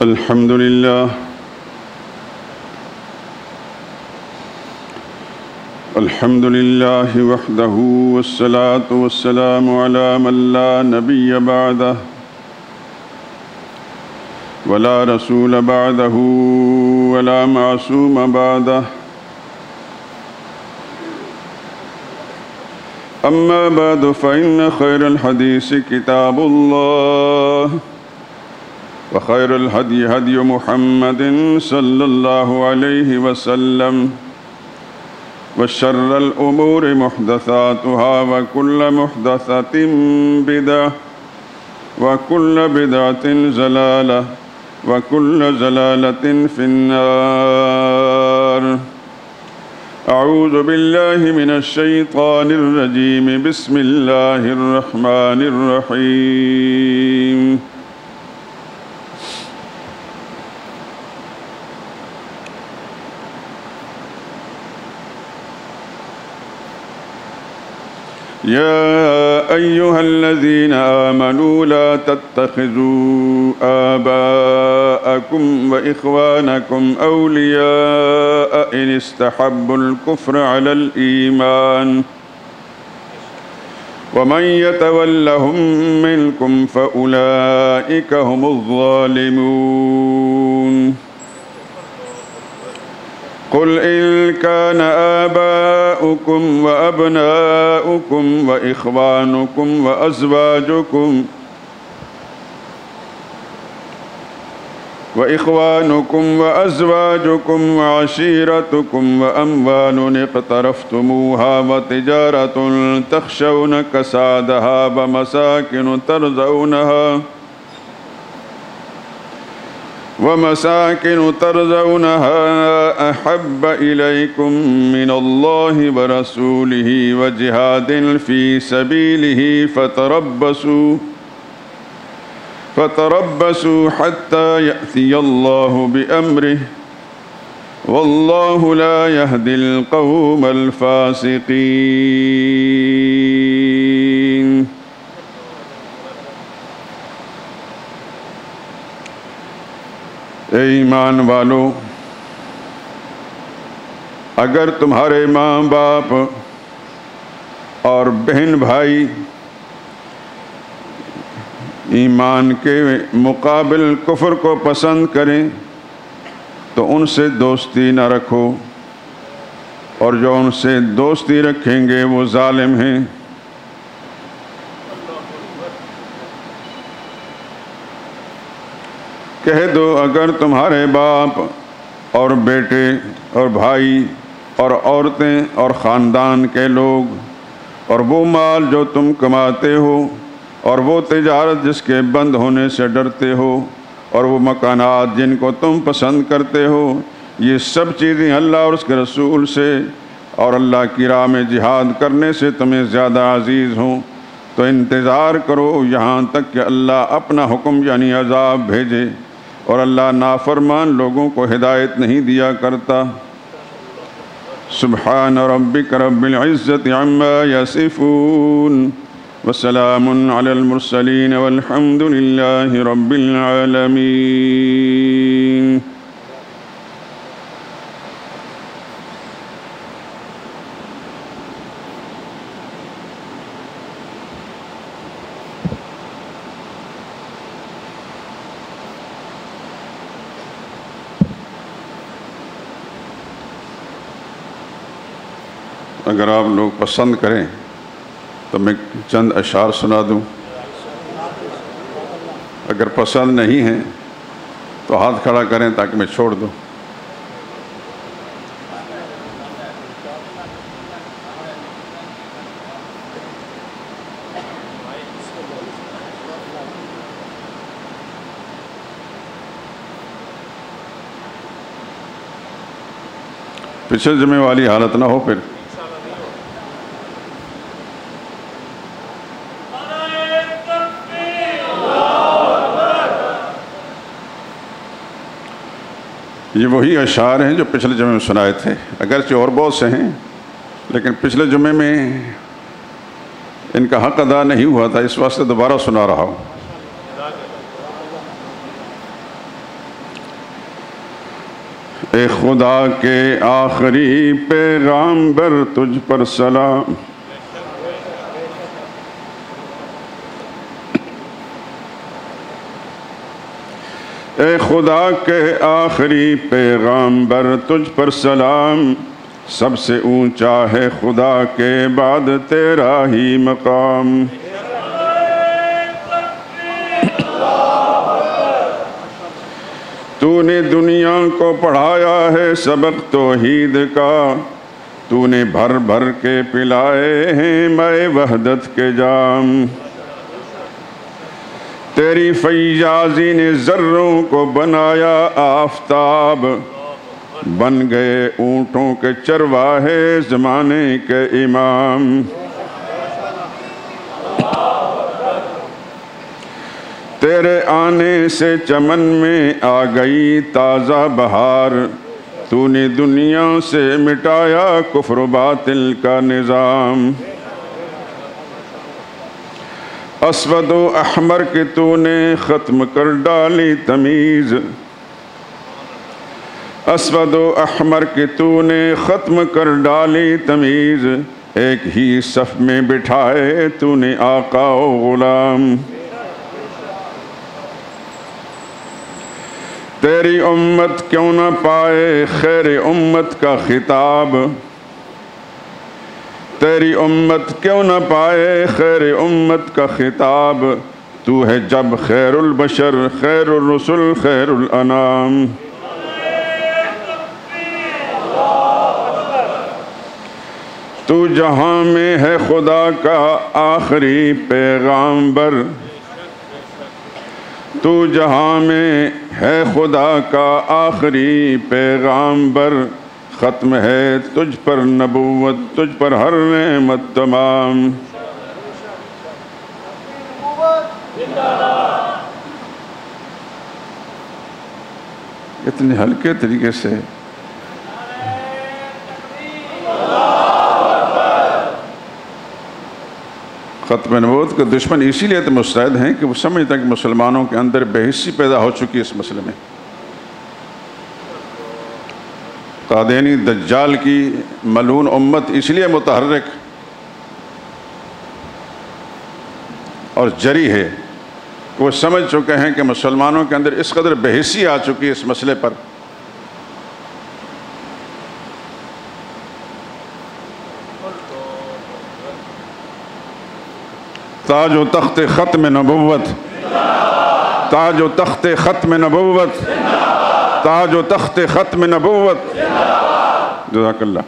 الحمد لله وحده والصلاة والسلام على من لا نبي بعده ولا رسول بعده ولا معصوم بعده أما بعد فإن خير الحديث كتاب الله وخير الهدي هدي محمد صلى الله عليه وسلم وشر الأمور محدثاتها وكل محدثة بدعة وكل بدعة ضلالة وكل ضلالة في النار. أعوذ بالله من الشيطان الرجيم. بسم الله الرحمن الرحيم. يا أيها الذين آمنوا لا تتخذوا آباءكم وإخوانكم أولياء إن استحبوا الكفر على الإيمان ومن يتولهم منكم فأولئك هم الظالمون. قل إن كان آباؤكم وأبناؤكم وإخوانكم وأزواجكم وعشيرتكم وأموال اقترفتموها وتجارة تخشون كسادها ومساكن ترضونها أحب إليكم من الله ورسوله وجهاد في سبيله فتربصوا حتى يأتي الله بأمره والله لا يهدي القوم الفاسقين. اے ایمان والو، اگر تمہارے ماں باپ اور بہن بھائی ایمان کے مقابل کفر کو پسند کریں تو ان سے دوستی نہ رکھو، اور جو ان سے دوستی رکھیں گے وہ ظالم ہیں۔ کہہ دو، اگر تمہارے باپ اور بیٹے اور بھائی اور عورتیں اور خاندان کے لوگ اور وہ مال جو تم کماتے ہو اور وہ تجارت جس کے بند ہونے سے ڈرتے ہو اور وہ مکانات جن کو تم پسند کرتے ہو، یہ سب چیزیں اللہ اور اس کے رسول سے اور اللہ کی راہ میں جہاد کرنے سے تمہیں زیادہ عزیز ہوں، تو انتظار کرو یہاں تک کہ اللہ اپنا حکم یعنی عذاب بھیجے، اور اللہ نافرمان لوگوں کو ہدایت نہیں دیا کرتا۔ سبحان ربک رب العزت عما یصفون وسلام علی المرسلین والحمد للہ رب العالمین۔ اگر آپ لوگ پسند کریں تو میں چند اشعار سنا دوں، اگر پسند نہیں ہیں تو ہاتھ کھڑا کریں تاکہ میں چھوڑ دوں۔ پچھلے جمعے والی حالت نہ ہو پھر۔ یہ وہی اشعار ہیں جو پچھلے جمعے میں سنائے تھے، اگرچہ اور بہت سے ہیں لیکن پچھلے جمعے میں ان کا حق ادا نہیں ہوا تھا، اس واسطے دوبارہ سنا رہا ہوں۔ اے خدا کے آخری پیغامبر تجھ پر سلام، اے خدا کے آخری پیغامبر تجھ پر سلام، سب سے اونچا ہے خدا کے بعد تیرا ہی مقام۔ تو نے دنیا کو پڑھایا ہے سبق توحید کا، تو نے بھر بھر کے پلائے ہیں مے وحدت کے جام۔ تیری فیاضی نے ذروں کو بنایا آفتاب، بن گئے اونٹوں کے چرواہے زمانے کے امام۔ تیرے آنے سے چمن میں آ گئی تازہ بہار، تو نے دنیا سے مٹایا کفر و باطل کا نظام۔ اسود و احمر کے تو نے ختم کر ڈالی تمیز، اسود و احمر کے تو نے ختم کر ڈالی تمیز، ایک ہی صف میں بٹھائے تو نے آقا و غلام۔ تیری امت کیوں نہ پائے خیر امت کا خطاب، تیری امت کیوں نہ پائے خیر امت کا خطاب، تو ہے جب خیر البشر خیر الرسل خیر الانام۔ تو جہاں میں ہے خدا کا آخری پیغامبر، تو جہاں میں ہے خدا کا آخری پیغامبر، ختم ہے تجھ پر نبوت تجھ پر ہر نعمت تمام۔ اتنے ہلکے طریقے سے ختم نبوت کے دشمن اسی لیے تو مستعد ہیں کہ وہ سمجھتے ہیں کہ مسلمانوں کے اندر بے حسی پیدا ہو چکی اس مسئلے میں۔ قادیانی دجال کی ملعون امت اس لیے متحرک اور جری ہے کہ وہ سمجھ چکے ہیں کہ مسلمانوں کے اندر اس قدر بے حسی آ چکی اس مسئلے پر تاج و تخت ختم نبوت، تاج و تخت ختم نبوت، تاج و تخت ختم نبوت۔ جزاک اللہ۔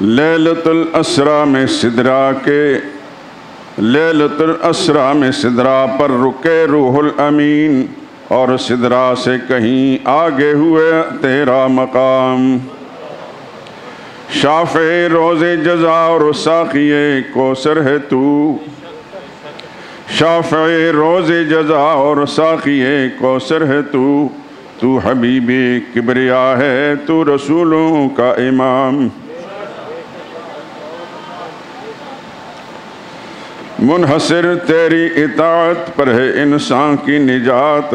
لیلۃ الاسریٰ میں سدرا کے، لیلۃ الاسریٰ میں سدرا پر رکے روح الامین، اور سدرا سے کہیں آگے ہوئے تیرا مقام۔ شافع روز جزا اور ساقی کوثر ہے تو، شافع روز جزا اور ساقی کوثر ہے تو، تو حبیب کبریا ہے تو رسولوں کا امام۔ منحصر تیری اطاعت پر ہے انسان کی نجات،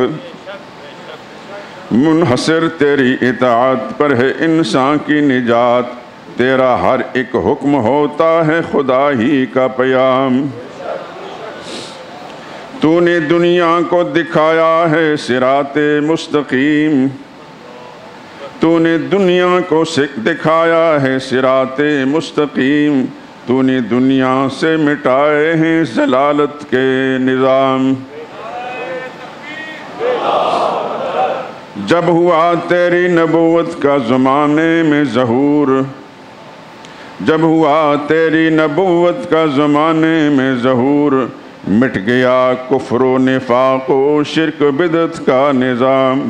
منحصر تیری اطاعت پر ہے انسان کی نجات، تیرا ہر ایک حکم ہوتا ہے خدا ہی کا پیام۔ تو نے دنیا کو دکھایا ہے صراط مستقیم، تو نے دنیا کو دکھایا ہے صراط مستقیم، تو نے دنیا سے مٹائے ہیں ضلالت کے نظام۔ جب ہوا تیری نبوت کا زمانے میں ظہور، جب ہوا تیری نبوت کا زمانے میں ظہور، مٹ گیا کفر و نفاق و شرک بدعت کا نظام۔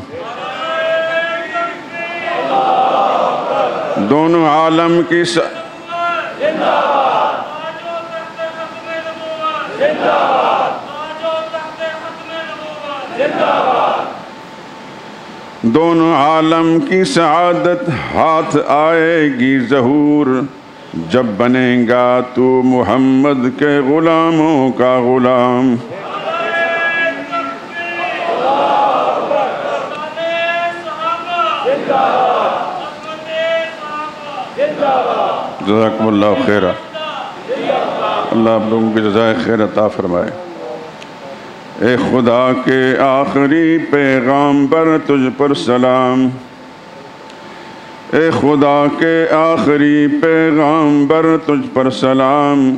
دونوں عالم کی دونوں عالم کی سعادت ہاتھ آئے گی ظہور، جب بنے گا تو محمد کے غلاموں کا غلام۔ جزاکم اللہ خیر، اللہ آپ لوگوں کی جزائے خیر عطا فرمائے۔ اے خدا کے آخری پیغامبر تجھ پر سلام، اے خدا کے آخری پیغامبر تجھ پر سلام،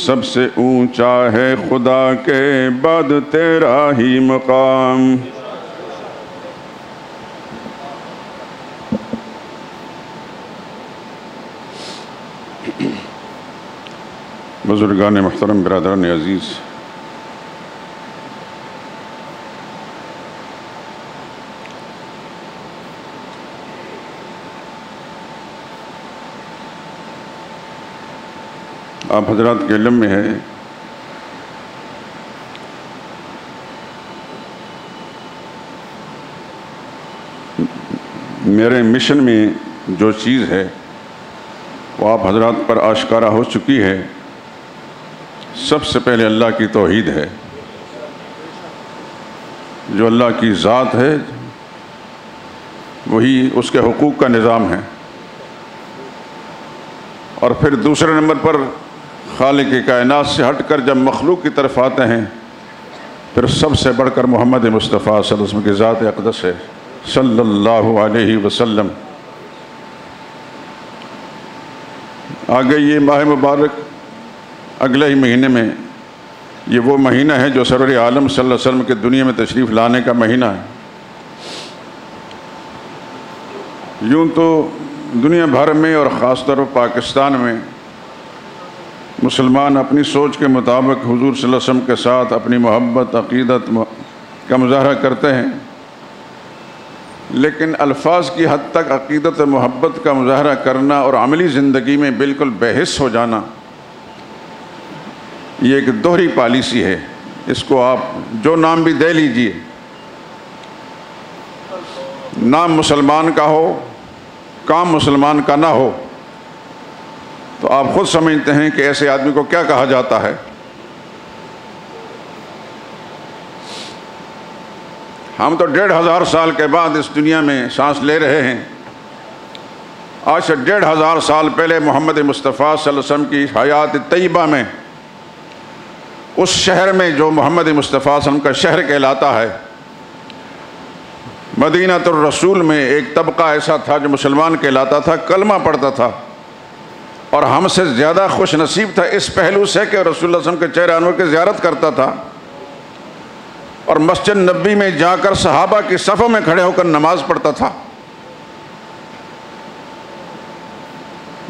سب سے اونچا ہے خدا کے بعد تیرا ہی مقام۔ بزرگان محترم، برادران عزیز، آپ حضرات کے علم میں ہے میرے مشن میں جو چیز ہے وہ آپ حضرات پر آشکارا ہو چکی ہے۔ سب سے پہلے اللہ کی توحید ہے، جو اللہ کی ذات ہے وہی اس کے حقوق کا نظام ہے، اور پھر دوسرے نمبر پر خالق کائنات سے ہٹ کر جب مخلوق کی طرف آتے ہیں پھر سب سے بڑھ کر محمد مصطفیٰ صلی اللہ علیہ وسلم کی ذات اقدس ہے صلی اللہ علیہ وسلم۔ آگے یہ ماہ مبارک اگلے ہی مہینے میں، یہ وہ مہینہ ہے جو سرور عالم صلی اللہ علیہ وسلم کے دنیا میں تشریف لانے کا مہینہ ہے۔ یوں تو دنیا بھر میں اور خاص طور پر پاکستان میں مسلمان اپنی سوچ کے مطابق حضور صلی اللہ علیہ وسلم کے ساتھ اپنی محبت عقیدت کا مظاہرہ کرتے ہیں، لیکن الفاظ کی حد تک عقیدت و محبت کا مظاہرہ کرنا اور عملی زندگی میں بالکل بے حس ہو جانا، یہ ایک دوہری پالیسی ہے۔ اس کو آپ جو نام بھی دے لیجئے، نام مسلمان کا ہو، کام مسلمان کا نہ ہو، تو آپ خود سمجھتے ہیں کہ ایسے آدمی کو کیا کہا جاتا ہے۔ ہم تو 1500 سال کے بعد اس دنیا میں سانس لے رہے ہیں۔ آج سے 1500 سال پہلے محمد مصطفیٰ صلی اللہ علیہ وسلم کی حیات طیبہ میں، اس شہر میں جو محمد مصطفیٰ صلی اللہ علیہ وسلم کا شہر کہلاتا ہے، مدینہ الرسول میں ایک طبقہ ایسا تھا جو مسلمان کہلاتا تھا، کلمہ پڑھتا تھا، اور ہم سے زیادہ خوش نصیب تھا اس پہلو سے کہ رسول اللہ صلی اللہ علیہ وسلم کے چہرہ انور کی زیارت کرتا تھا، اور مسجد نبی میں جا کر صحابہ کی صفوں میں کھڑے ہو کر نماز پڑھتا تھا۔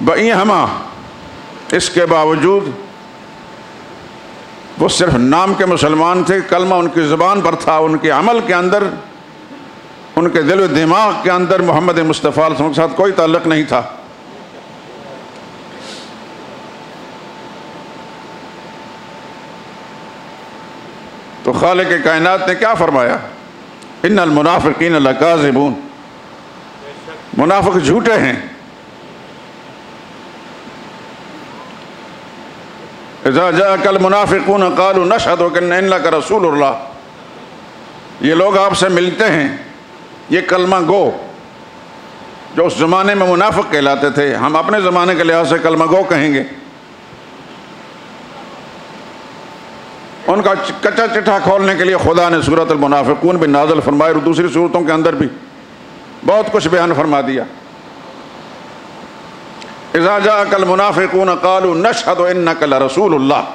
بئی ہما اس کے باوجود وہ صرف نام کے مسلمان تھے، کلمہ ان کی زبان پر تھا، ان کے عمل کے اندر، ان کے دل و دماغ کے اندر محمد مصطفیٰ علیہ وسلم کے ساتھ کوئی تعلق نہیں تھا۔ تو خالق کائنات نے کیا فرمایا؟ ان المنافقین لکاذبون، منافق جھوٹے ہیں۔ اذا جاءک المنافقون قالوا نشہد انک رسول اللہ، یہ لوگ آپ سے ملتے ہیں، یہ کلمہ گو جو اس زمانے میں منافق کہلاتے تھے، ہم اپنے زمانے کے لحاظ سے کلمہ گو کہیں گے۔ ان کا کچا چٹھا کھولنے کے لیے خدا نے سورۃ المنافقون بھی نازل فرمائی، اور دوسری صورتوں کے اندر بھی بہت کچھ بیان فرما دیا۔ اذا جاءک المنافقون قالوا نشہد انک لرسول اللہ،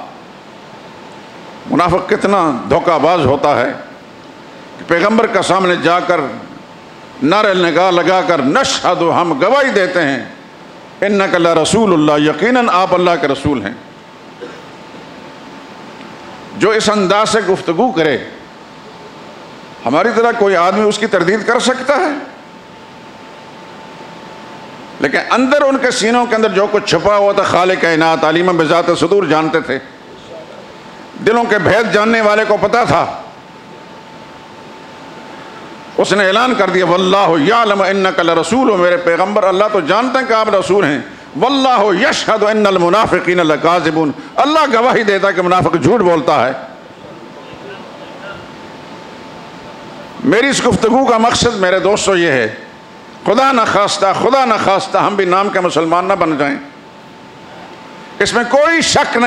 منافق کتنا دھوکہ باز ہوتا ہے کہ پیغمبر کا سامنے جا کر نعرہ نگاہ لگا کر نشہد، ہم گواہی دیتے ہیں، انک لرسول اللہ، یقیناً آپ اللہ کے رسول ہیں۔ جو اس انداز سے گفتگو کرے، ہماری طرح کوئی آدمی اس کی تردید کر سکتا ہے؟ لیکن اندر ان کے سینوں کے اندر جو کچھ چھپا ہوا تھا، خالق کائنات علیم بذات صدور جانتے تھے، دلوں کے بھید جاننے والے کو پتا تھا۔ اس نے اعلان کر دیا واللہ یعلم انک لرسول، میرے پیغمبر اللہ تو جانتے ہیں کہ آپ رسول ہیں، واللہ یشہد ان المنافقین لکاذبون، اللہ گواہی دیتا ہے کہ منافق جھوٹ بولتا ہے۔ میری اس گفتگو کا مقصد میرے دوستو یہ ہے، خدا نہ خواستہ ہم بھی نام کے مسلمان نہ بن جائیں۔ اس میں کوئی شک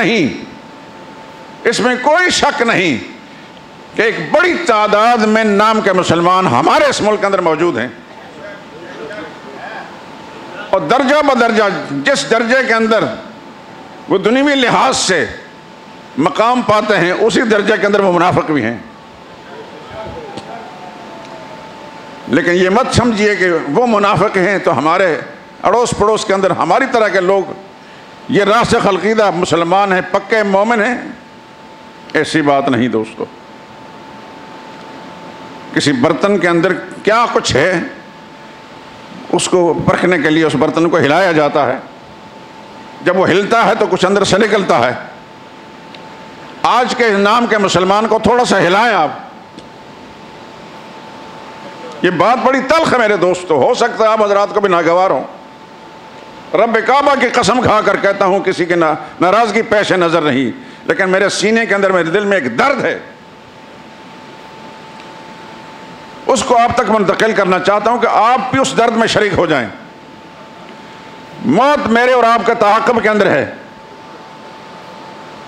نہیں کہ ایک بڑی تعداد میں نام کے مسلمان ہمارے اس ملک کے اندر موجود ہیں، اور درجہ بدرجہ جس درجے کے اندر وہ دنیوی لحاظ سے مقام پاتے ہیں اسی درجے کے اندر وہ منافق بھی ہیں۔ لیکن یہ مت سمجھیے کہ وہ منافق ہیں تو ہمارے اڑوس پڑوس کے اندر ہماری طرح کے لوگ یہ راسخ العقیدہ مسلمان ہیں، پکے مومن ہیں، ایسی بات نہیں دوستو۔ کسی برتن کے اندر کیا کچھ ہے اس کو پرکھنے کے لیے اس برتن کو ہلایا جاتا ہے، جب وہ ہلتا ہے تو کچھ اندر سے نکلتا ہے۔ آج کے نام کے مسلمان کو تھوڑا سا ہلائیں آپ، یہ بات بڑی تلخ ہے میرے دوستو، ہو سکتا ہے آپ حضرات کو بھی ناگوار ہوں، رب کعبہ کی قسم کھا کر کہتا ہوں کسی کی ناراضگی پیش نظر نہیں، لیکن میرے سینے کے اندر میرے دل میں ایک درد ہے، اس کو آپ تک منتقل کرنا چاہتا ہوں کہ آپ بھی اس درد میں شریک ہو جائیں۔ موت میرے اور آپ کے تعاقب کے اندر ہے،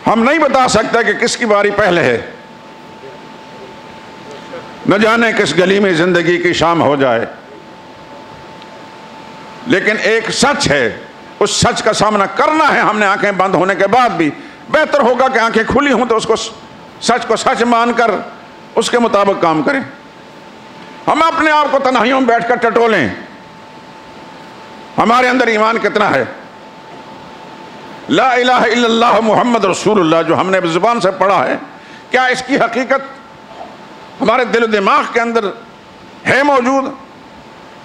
ہم نہیں بتا سکتے کہ کس کی باری پہلے ہے، نہ جانے کس گلی میں زندگی کی شام ہو جائے، لیکن ایک سچ ہے، اس سچ کا سامنا کرنا ہے ہم نے آنکھیں بند ہونے کے بعد بھی۔ بہتر ہوگا کہ آنکھیں کھلی ہوں تو اس کو سچ کو سچ مان کر اس کے مطابق کام کریں۔ ہم اپنے آپ کو تنہائیوں میں بیٹھ کر ٹٹولیں، ہمارے اندر ایمان کتنا ہے، لا الہ الا اللہ محمد رسول اللہ جو ہم نے زبان سے پڑھا ہے، کیا اس کی حقیقت ہمارے دل و دماغ کے اندر ہے موجود،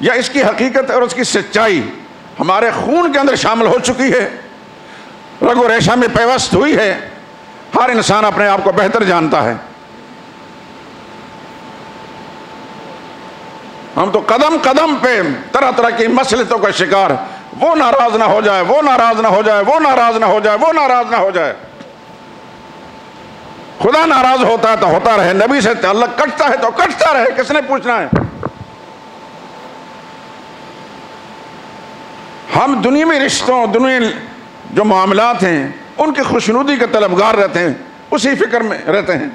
یا اس کی حقیقت اور اس کی سچائی ہمارے خون کے اندر شامل ہو چکی ہے، رگ و ریشہ میں پیوست ہوئی ہے؟ ہر انسان اپنے آپ کو بہتر جانتا ہے۔ ہم تو قدم قدم پہ طرح طرح کی مصلحتوں کا شکار، وہ ناراض نہ ہو جائے، وہ ناراض نہ ہو جائے، وہ ناراض نہ ہو جائے، وہ ناراض نہ ہو جائے۔ خدا ناراض ہوتا ہے تو ہوتا رہے، نبی سے تعلق کٹتا ہے تو کٹتا رہے، کس نے پوچھنا ہے؟ ہم دنیوی رشتوں، دنیوی جو معاملات ہیں ان کی خوشنودی کے طلبگار رہتے ہیں، اسی فکر میں رہتے ہیں۔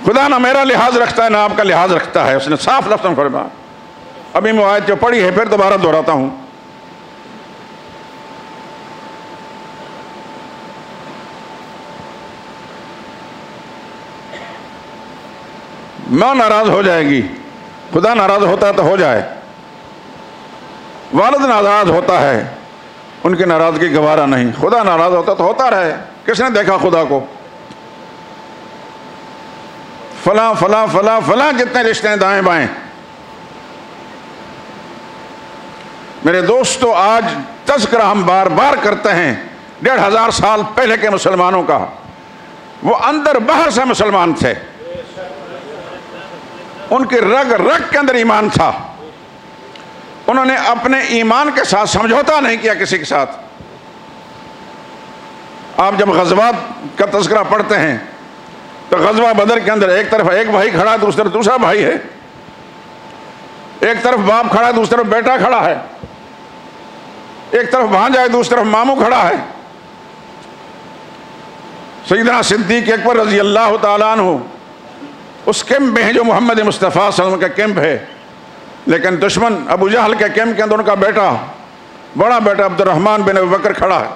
خدا نہ میرا لحاظ رکھتا ہے نہ آپ کا لحاظ رکھتا ہے، اس نے صاف لفظ میں فرمایا۔ ابھی میں آیت جو پڑھی ہے پھر دوبارہ دہراتا ہوں، ماں ناراض ہو جائے گی، خدا ناراض ہوتا ہے تو ہو جائے، والد ناراض ہوتا ہے ان کی ناراضگی گوارا نہیں، خدا ناراض ہوتا تو ہوتا رہے، کس نے دیکھا خدا کو؟ فلاں فلاں فلاں فلاں جتنے رشتے ہیں دائیں بائیں۔ میرے دوستو آج تذکرہ ہم بار بار کرتے ہیں 1500 سال پہلے کے مسلمانوں کا، وہ اندر باہر سے مسلمان تھے، ان کی رگ رگ کے اندر ایمان تھا، انہوں نے اپنے ایمان کے ساتھ سمجھوتا نہیں کیا کسی کے ساتھ۔ آپ جب غزوات کا تذکرہ پڑھتے ہیں تو غزوہ بدر کے اندر ایک طرف ایک بھائی کھڑا ہے، دوسری طرف دوسرا بھائی ہے، ایک طرف باپ کھڑا ہے، دوسری طرف بیٹا کھڑا ہے، ایک طرف بھانجا ہے، دوسری طرف ماموں کھڑا ہے۔ سیدنا صدیق اکبر رضی اللہ تعالیٰ عنہ اس کیمپ میں ہیں جو محمد مصطفیٰ صلی اللہ علیہ وسلم کا کیمپ ہے، لیکن دشمن ابو جہل کے کیمپ کے اندر ان کا بیٹا، بڑا بیٹا عبد الرحمن بن ابی بکر کھڑا ہے۔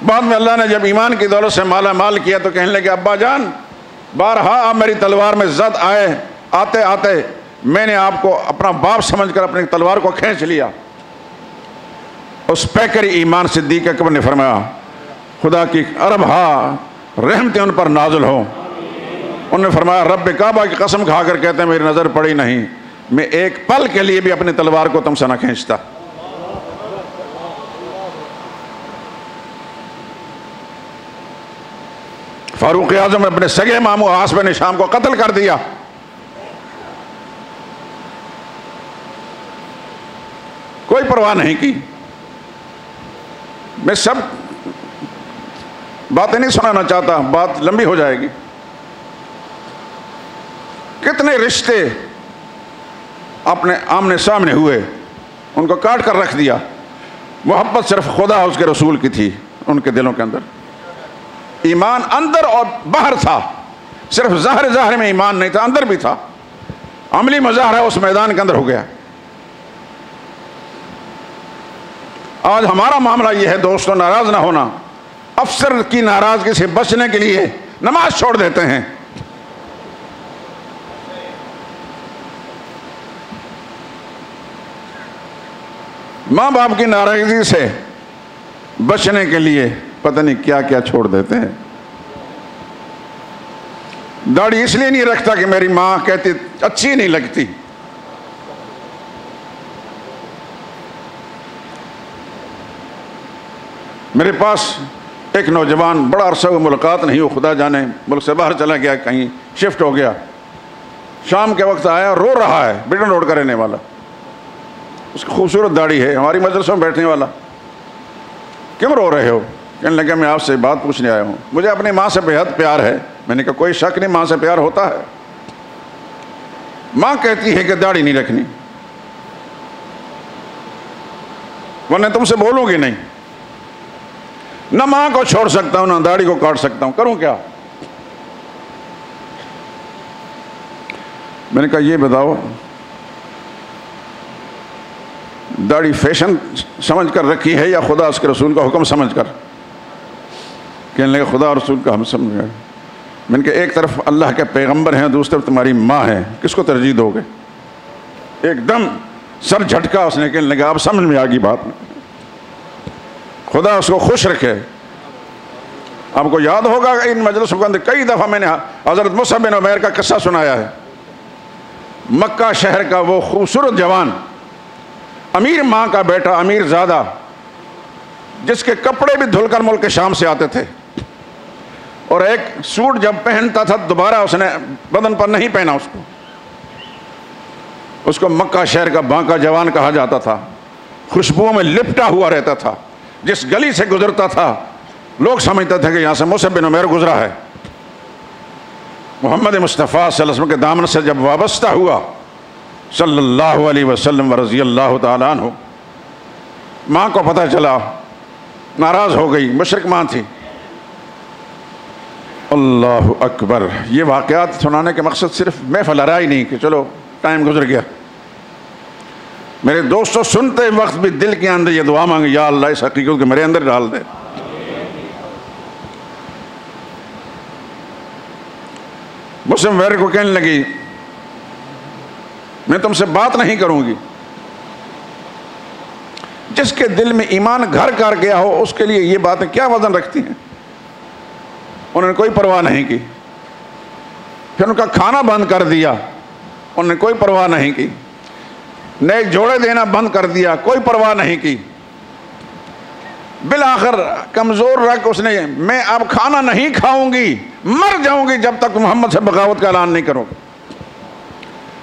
بعد میں اللہ نے جب ایمان کی دولت سے مالا مال کیا تو کہنے لگے ابا جان بارہا آپ میری تلوار میں زد آتے آتے میں نے آپ کو اپنا باپ سمجھ کر اپنی تلوار کو کھینچ لیا۔ اس پیکر ایمان صدیق اکبر نے فرمایا خدا کی ارب رحمتیں ان پر نازل ہوں۔ انہوں نے فرمایا رب کعبہ کی قسم کھا کر کہتے ہیں میری نظر پڑی نہیں، میں ایک پل کے لیے بھی اپنی تلوار کو تم سے نہ کھینچتا۔ فاروق اعظم نے اپنے سگے ماموں عاص بن ہشام کو قتل کر دیا. کوئی پرواہ نہیں کی. میں سب باتیں نہیں سنانا چاہتا، بات لمبی ہو جائے گی. کتنے رشتے اپنے آمنے سامنے ہوئے، ان کو کاٹ کر رکھ دیا. محبت صرف خدا اور اس کے رسول کی تھی ان کے دلوں کے اندر. ایمان اندر اور باہر تھا، صرف ظاہر میں ایمان نہیں تھا، اندر بھی تھا. عملی مظاہرہ اس میدان کے اندر ہو گیا. آج ہمارا معاملہ یہ ہے دوستوں، ناراض نہ ہونا. افسر کی ناراضگی سے بچنے کے لیے نماز چھوڑ دیتے ہیں. ماں باپ کی ناراضگی سے بچنے کے لیے پتہ نہیں کیا کیا چھوڑ دیتے ہیں. داڑھی اس لیے نہیں رکھتا کہ میری ماں کہتی اچھی نہیں لگتی. میرے پاس ایک نوجوان بڑا عرصہ ہوئے ملاقات نہیں ہو، خدا جانے ملک سے باہر چلا گیا، کہیں شفٹ ہو گیا. شام کے وقت آیا، رو رہا ہے، بٹن روڈ کا رہنے والا. اس کی خوبصورت داڑھی ہے، ہماری مجلسوں میں بیٹھنے والا. کیوں رو رہے ہو؟ کہنے لگا میں آپ سے بات پوچھنے آیا ہوں، مجھے اپنی ماں سے بے حد پیار ہے. میں نے کہا کوئی شک نہیں، ماں سے پیار ہوتا ہے. ماں کہتی ہے کہ داڑھی نہیں رکھنی، ورنہ تم سے بولوں گی نہیں. نہ ماں کو چھوڑ سکتا ہوں، نہ داڑھی کو کاٹ سکتا ہوں، کروں کیا؟ میں نے کہا یہ بتاؤ، داڑھی فیشن سمجھ کر رکھی ہے یا خدا اس کے رسول کا حکم سمجھ کر؟ کہنے لگے خدا اور رسول کا ہم سمجھ گئے. میں نے کہا ایک طرف اللہ کے پیغمبر ہیں، دوسری طرف تمہاری ماں ہے، کس کو ترجیح دو گے؟ ایک دم سر جھٹکا اس نے. کہنے لگا اب سمجھ میں آ گئی بات. خدا اس کو خوش رکھے. آپ کو یاد ہوگا ان مجلسوں کے اندر کئی دفعہ میں نے حضرت مصعب بن عمیر کا قصہ سنایا ہے. مکہ شہر کا وہ خوبصورت جوان، امیر ماں کا بیٹا، امیر زادہ، جس کے کپڑے بھی دھل کر ملک شام سے آتے تھے، اور ایک سوٹ جب پہنتا تھا دوبارہ اس نے بدن پر نہیں پہنا. اس کو مکہ شہر کا بانکا جوان کہا جاتا تھا. خوشبوؤں میں لپٹا ہوا رہتا تھا. جس گلی سے گزرتا تھا لوگ سمجھتے تھے کہ یہاں سے مصعب بن عمیر گزرا ہے. محمد مصطفیٰ صلی اللہ علیہ وسلم کے دامن سے جب وابستہ ہوا صلی اللہ علیہ وسلم ورضی اللہ تعالیٰ عنہ، ماں کو پتہ چلا، ناراض ہو گئی. مشرک ماں تھی. اللہ اکبر. یہ واقعات سنانے کے مقصد صرف محفل آرائی نہیں کہ چلو ٹائم گزر گیا. میرے دوستوں سنتے وقت بھی دل کے اندر یہ دعا مانگے، یا اللہ اس حقیقت کو میرے اندر ڈال دے. مسلم ویر کو کہنے لگی میں تم سے بات نہیں کروں گی. جس کے دل میں ایمان گھر کر گیا ہو اس کے لیے یہ باتیں کیا وزن رکھتی ہیں. انہوں نے کوئی پرواہ نہیں کی. پھر ان کا کھانا بند کر دیا، انہوں نے کوئی پرواہ نہیں کی. نئے جوڑے دینا بند کر دیا، کوئی پرواہ نہیں کی. بالآخر کمزور رکھ اس نے، میں اب کھانا نہیں کھاؤں گی، مر جاؤں گی جب تک محمد سے بغاوت کا اعلان نہیں کرو گے.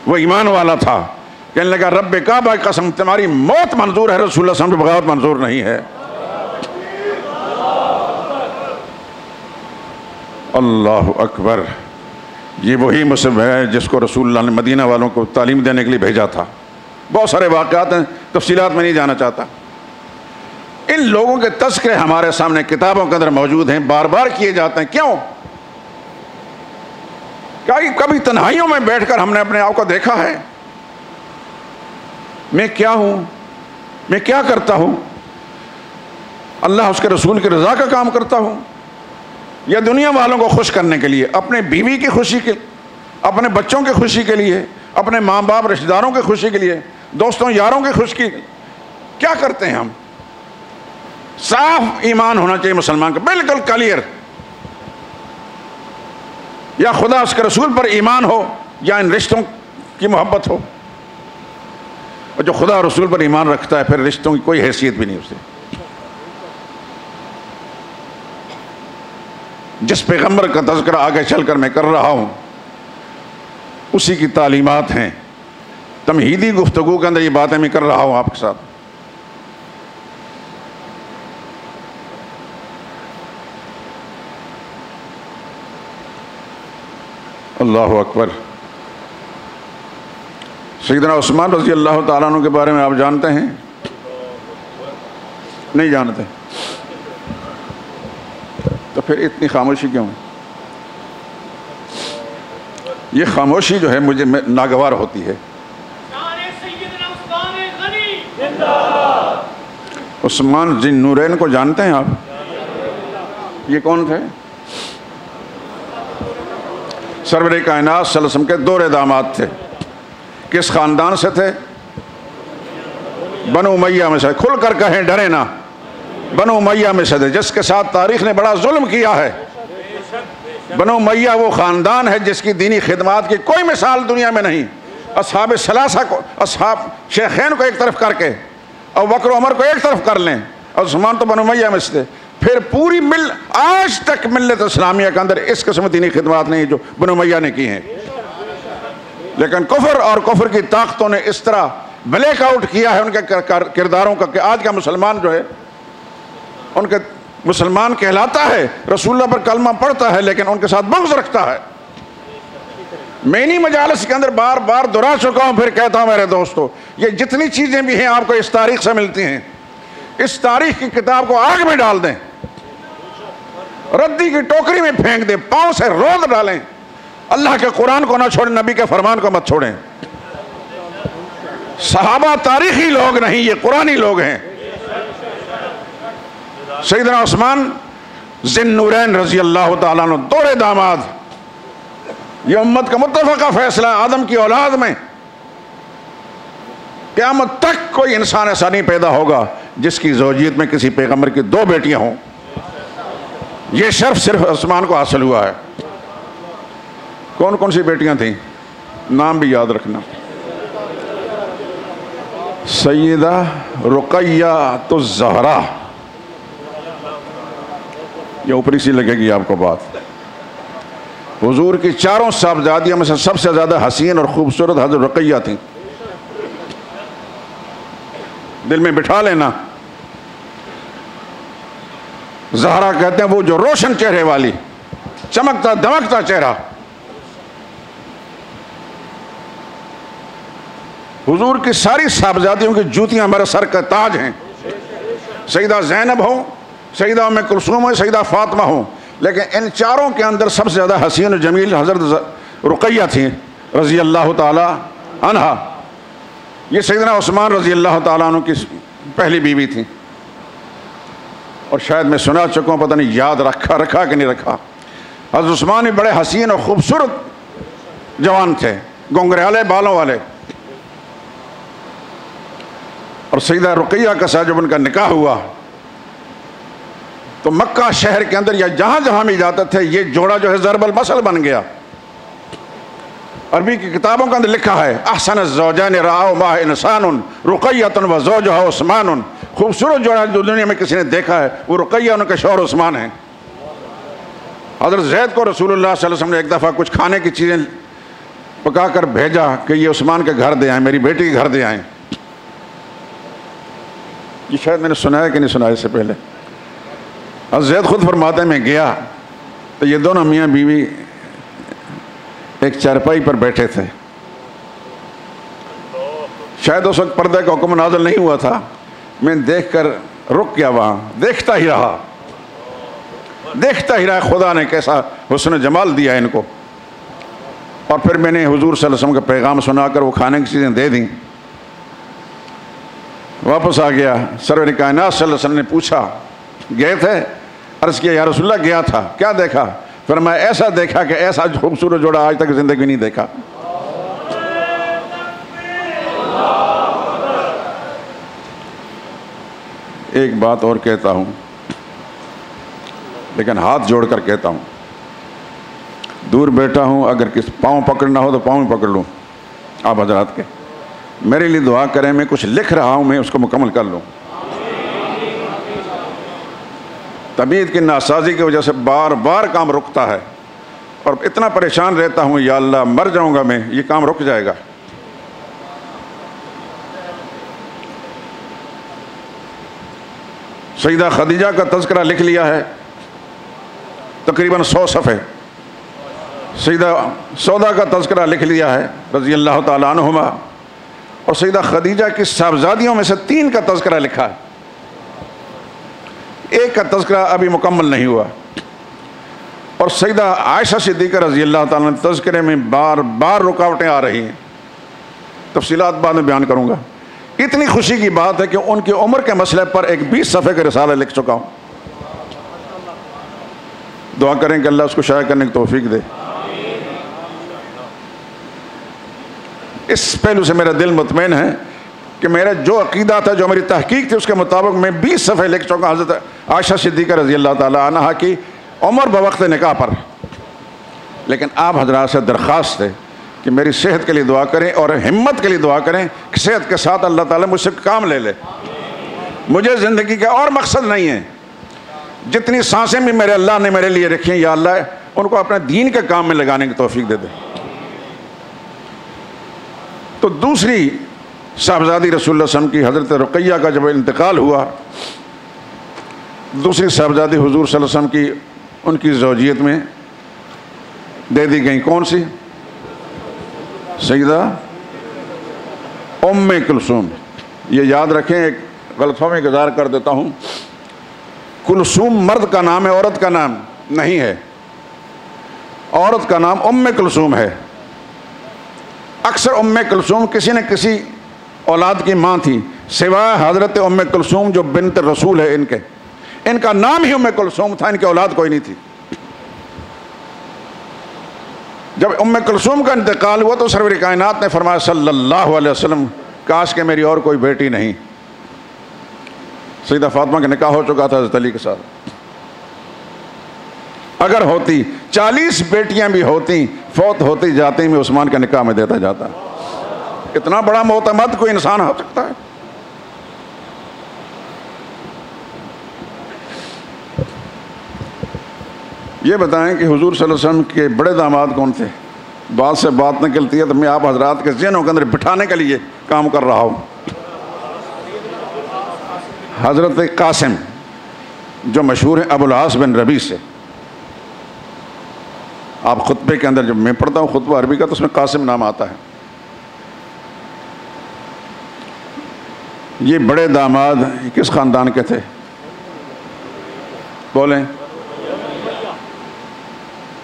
وہ ایمان والا تھا. کہنے لگا رب کعبہ کی قسم تمہاری موت منظور ہے، رسول اللہ صلی اللہ علیہ وسلم کی بغاوت منظور نہیں ہے. اللہ اکبر. یہ وہی مصعب ہے جس کو رسول اللہ نے مدینہ والوں کو تعلیم دینے کے لیے بھیجا تھا. بہت سارے واقعات ہیں، تفصیلات میں نہیں جانا چاہتا. ان لوگوں کے تذکرے ہمارے سامنے کتابوں کے اندر موجود ہیں، بار بار کیے جاتے ہیں. کیوں؟ کبھی تنہائیوں میں بیٹھ کر ہم نے اپنے آپ کو دیکھا ہے میں کیا ہوں، میں کیا کرتا ہوں؟ اللہ اس کے رسول کی رضا کا کام کرتا ہوں یا دنیا والوں کو خوش کرنے کے لیے، اپنے بیوی کی خوشی کے، اپنے بچوں کی خوشی کے لیے، اپنے ماں باپ رشتہ داروں کی خوشی کے لیے، دوستوں یاروں کی خوشی؟ کیا کرتے ہیں ہم؟ صاف ایمان ہونا چاہیے مسلمان کا، بالکل کلیئر. یا خدا اس کے رسول پر ایمان ہو یا ان رشتوں کی محبت ہو. اور جو خدا اور رسول پر ایمان رکھتا ہے پھر رشتوں کی کوئی حیثیت بھی نہیں اسے. جس پیغمبر کا تذکرہ آگے چل کر میں کر رہا ہوں اسی کی تعلیمات ہیں. تمہیدی گفتگو کے اندر یہ باتیں میں کر رہا ہوں آپ کے ساتھ. اللہ اکبر. سیدنا عثمان رضی اللہ تعالیٰ عنہ کے بارے میں آپ جانتے ہیں؟ نہیں جانتے؟ تو پھر اتنی خاموشی کیوں؟ یہ خاموشی جو ہے مجھے ناگوار ہوتی ہے. عثمان ذی النورین کو جانتے ہیں آپ؟ یہ کون تھے؟ سرور کائنات صلی اللہ علیہ وسلم کے دور داماد تھے. کس خاندان سے تھے؟ بنو امیہ میں سے. کھل کر کہیں، ڈرے نہ. بنو امیہ میں سے تھے جس کے ساتھ تاریخ نے بڑا ظلم کیا ہے. بنو امیہ وہ خاندان ہے جس کی دینی خدمات کی کوئی مثال دنیا میں نہیں. اصحاب ثلاثہ کو، اصحاب شیخین کو ایک طرف کر کے اور بکر و عمر کو ایک طرف کر لیں، اور عثمان تو بنو امیہ میں سے تھے. پھر پوری آج تک ملت اسلامیہ کے اندر اس قسم دینی خدمات نہیں جو بنو امیہ نے کی ہیں. لیکن کفر اور کفر کی طاقتوں نے اس طرح بلیک آؤٹ کیا ہے ان کے کرداروں کا کہ آج کا مسلمان جو ہے ان کے مسلمان کہلاتا ہے، رسول اللہ پر کلمہ پڑھتا ہے، لیکن ان کے ساتھ بغض رکھتا ہے. میں انہی مجالس کے اندر بار بار دہرا چکا ہوں، پھر کہتا ہوں میرے دوستو، یہ جتنی چیزیں بھی ہیں آپ کو اس تاریخ سے ملتی ہیں، اس تاریخ کی کتاب کو آگ میں ڈال دیں، ردی کی ٹوکری میں پھینک دیں، پاؤں سے رود ڈالیں. اللہ کے قرآن کو نہ چھوڑیں، نبی کے فرمان کو مت چھوڑیں. صحابہ تاریخی لوگ نہیں، یہ قرآنی لوگ ہیں. سیدنا عثمان ذی النورین رضی اللہ تعالیٰ عنہ دور داماد. یہ امت کا متفقہ فیصلہ آدم کی اولاد میں قیامت تک کوئی انسان ایسا نہیں پیدا ہوگا جس کی زوجیت میں کسی پیغمبر کی 2 بیٹیاں ہوں. یہ شرف صرف عثمان کو حاصل ہوا ہے. کون کون سی بیٹیاں تھیں؟ نام بھی یاد رکھنا. سیدہ رقیہ الزہرا، یہ اوپری سی لگے گی آپ کو بات. حضور کی 4 صاحبزادیوں میں سے سب سے زیادہ حسین اور خوبصورت حضرت رقیہ تھیں. دل میں بٹھا لینا. زہرا کہتے ہیں وہ جو روشن چہرے والی، چمکتا دمکتا چہرہ. حضور کی ساری صاحبزادیوں کی جوتیاں ہمارے سر کا تاج ہیں. سیدہ زینب ہوں، سیدہ ام کلثوم ہوں، سیدہ فاطمہ ہوں، لیکن ان 4 کے اندر سب سے زیادہ حسین و جمیل حضرت رقیہ تھیں رضی اللہ تعالی عنہا. یہ سیدنا عثمان رضی اللہ تعالیٰ عنہ کی پہلی بیوی تھیں، اور شاید میں سنا چکا ہوں، پتہ نہیں یاد رکھا کہ نہیں رکھا. حضرت عثمان بھی بڑے حسین اور خوبصورت جوان تھے، گنگریالے بالوں والے. اور سیدہ رقیہ کے ساتھ جب ان کا نکاح ہوا تو مکہ شہر کے اندر یا جہاں جہاں بھی جاتے تھے یہ جوڑا جو ہے ضرب المثل بن گیا. عربی کی کتابوں کے اندر لکھا ہے احسن الزوجین رآہ ما انسان رقیۃ و زوجہا عثمان. خوبصورت جوڑا جو دنیا میں کسی نے دیکھا ہے وہ رقیہ ان کے شوہر عثمان ہیں. حضرت زید کو رسول اللہ صلی اللہ علیہ وسلم نے ایک دفعہ کچھ کھانے کی چیزیں پکا کر بھیجا کہ یہ عثمان کے گھر دے آئیں، میری بیٹی کے گھر دے آئیں. یہ شاید میں نے سنا ہے کہ نہیں سنا اس سے پہلے. حضرت زید خود فرماتے ہیں میں گیا تو یہ دونوں میاں بیوی ایک چارپائی پر بیٹھے تھے. شاید اس وقت پردے کا حکم نازل نہیں ہوا تھا. میں دیکھ کر رک گیا، وہاں دیکھتا ہی رہا. خدا نے کیسا حسن جمال دیا ان کو. اور پھر میں نے حضور صلی اللہ علیہ وسلم کا پیغام سنا کر وہ کھانے کی چیزیں دے دیں. واپس آ گیا. سرور کائنات صلی اللہ علیہ وسلم نے پوچھا گئے تھے؟ عرض کیا یا رسول اللہ گیا تھا. کیا دیکھا؟ فرمایا ایسا دیکھا کہ ایسا خوبصورت جوڑا آج تک زندگی نہیں دیکھا. ایک بات اور کہتا ہوں، لیکن ہاتھ جوڑ کر کہتا ہوں، دور بیٹھا ہوں، اگر کس پاؤں پکڑنا ہو تو پاؤں میں پکڑ لوں. آپ حضرات کے میرے لیے دعا کریں. میں کچھ لکھ رہا ہوں، میں اس کو مکمل کر لوں. طبیعت کی ناسازی کی وجہ سے بار بار کام رکتا ہے اور اتنا پریشان رہتا ہوں یا اللہ مر جاؤں گا میں، یہ کام رک جائے گا۔ سیدہ خدیجہ کا تذکرہ لکھ لیا ہے تقریباً 100 صفحے، سیدہ سودا کا تذکرہ لکھ لیا ہے رضی اللہ تعالیٰ عنہما، اور سیدہ خدیجہ کی صاحبزادیوں میں سے 3 کا تذکرہ لکھا ہے، ایک کا تذکرہ ابھی مکمل نہیں ہوا۔ اور سیدہ عائشہ صدیقہ رضی اللہ تعالیٰ عنہ تذکرے میں بار بار رکاوٹیں آ رہی ہیں، تفصیلات بعد میں بیان کروں گا۔ اتنی خوشی کی بات ہے کہ ان کی عمر کے مسئلے پر ایک 20 صفحے کا رسالہ لکھ چکا ہوں۔ دعا کریں کہ اللہ اس کو شائع کرنے کی توفیق دے۔ اس پہلو سے میرا دل مطمئن ہے کہ میرا جو عقیدہ تھا، جو میری تحقیق تھی، اس کے مطابق میں 20 صفحے لکھ چکا حضرت عائشہ صدیقہ رضی اللہ تعالیٰ عنہا کی عمر بوقت نکاح پر۔ لیکن آپ حضرات سے درخواست ہے کہ میری صحت کے لیے دعا کریں اور ہمت کے لیے دعا کریں کہ صحت کے ساتھ اللہ تعالیٰ مجھ سے کام لے لے۔ مجھے زندگی کا اور مقصد نہیں ہے، جتنی سانسیں بھی میرے اللہ نے میرے لیے رکھی ہیں یا اللہ ان کو اپنے دین کے کام میں لگانے کی توفیق دے دے۔ تو دوسری صاحبزادی رسول اللہ صلی اللہ علیہ وسلم کی حضرت رقیہ کا جب انتقال ہوا، دوسری صاحبزادی حضور صلی اللہ علیہ وسلم کی ان کی زوجیت میں دے دی گئیں، کون سی؟ سیدہ ام کلثوم۔ یہ یاد رکھیں، ایک غلط فہمی گزار کر دیتا ہوں، کلثوم مرد کا نام ہے، عورت کا نام نہیں ہے۔ عورت کا نام ام کلثوم ہے۔ اکثر ام کلثوم کسی نہ کسی اولاد کی ماں تھی، سوائے حضرت ام کلثوم جو بنت رسول ہے، ان کا نام ہی ام کلثوم تھا، ان کی اولاد کوئی نہیں تھی۔ جب ام کلثوم کا انتقال ہوا تو سرور کائنات نے فرمایا صلی اللہ علیہ وسلم، کاش کہ میری اور کوئی بیٹی نہیں۔ سیدہ فاطمہ کا نکاح ہو چکا تھا حضرت علی کے ساتھ، اگر ہوتی 40 بیٹیاں بھی ہوتی، فوت ہوتی جاتی، میں عثمان کا نکاح میں دیتا جاتا۔ اتنا بڑا معتمد کوئی انسان ہو سکتا ہے؟ یہ بتائیں کہ حضور صلی اللہ علیہ وسلم کے بڑے داماد کون تھے؟ بات سے بات نکلتی ہے تو میں آپ حضرات کے ذہنوں کے اندر بٹھانے کے لیے کام کر رہا ہوں۔ حضرت قاسم جو مشہور ہیں ابو العاص بن ربیع سے، آپ خطبے کے اندر جب میں پڑھتا ہوں خطبہ عربی کا تو اس میں قاسم نام آتا ہے۔ یہ بڑے داماد کس خاندان کے تھے؟ بولیں،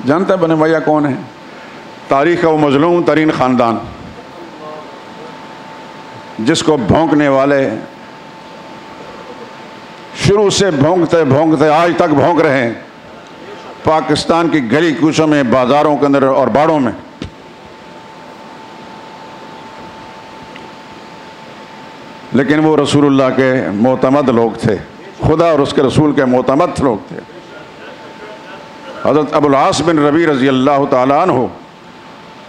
جانتے ہیں بنو امیہ کون ہے؟ تاریخ کا وہ مظلوم ترین خاندان جس کو بھونکنے والے شروع سے بھونکتے بھونکتے آج تک بھونک رہے ہیں، پاکستان کی گلی کوچوں میں، بازاروں کے اندر اور باڑوں میں۔ لیکن وہ رسول اللہ کے معتمد لوگ تھے، خدا اور اس کے رسول کے معتمد لوگ تھے۔ حضرت ابو العاص بن ربیع رضی اللہ تعالیٰ عنہ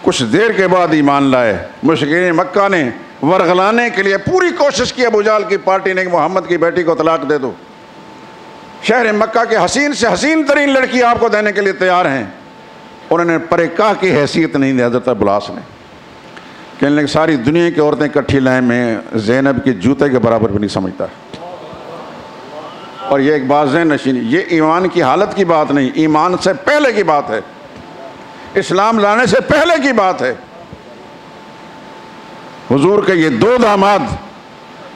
کچھ دیر کے بعد ایمان لائے۔ مشرکین مکہ نے ورغلانے کے لیے پوری کوشش کی ابو جہل کی پارٹی نے کہ محمد کی بیٹی کو طلاق دے دو۔ شہر مکہ کے حسین سے حسین ترین لڑکی آپ کو دینے کے لیے تیار ہیں، انہوں نے پرکاہ کی حیثیت نہیں دی حضرت ابو العاص نے۔ کہنے لگے ساری دنیا کی عورتیں کٹھی لائیں، میں زینب کے جوتے کے برابر بھی نہیں سمجھتا۔ اور یہ ایک بات ذہن نشین، یہ ایمان کی حالت کی بات نہیں، ایمان سے پہلے کی بات ہے، اسلام لانے سے پہلے کی بات ہے۔ حضور کے یہ 2 داماد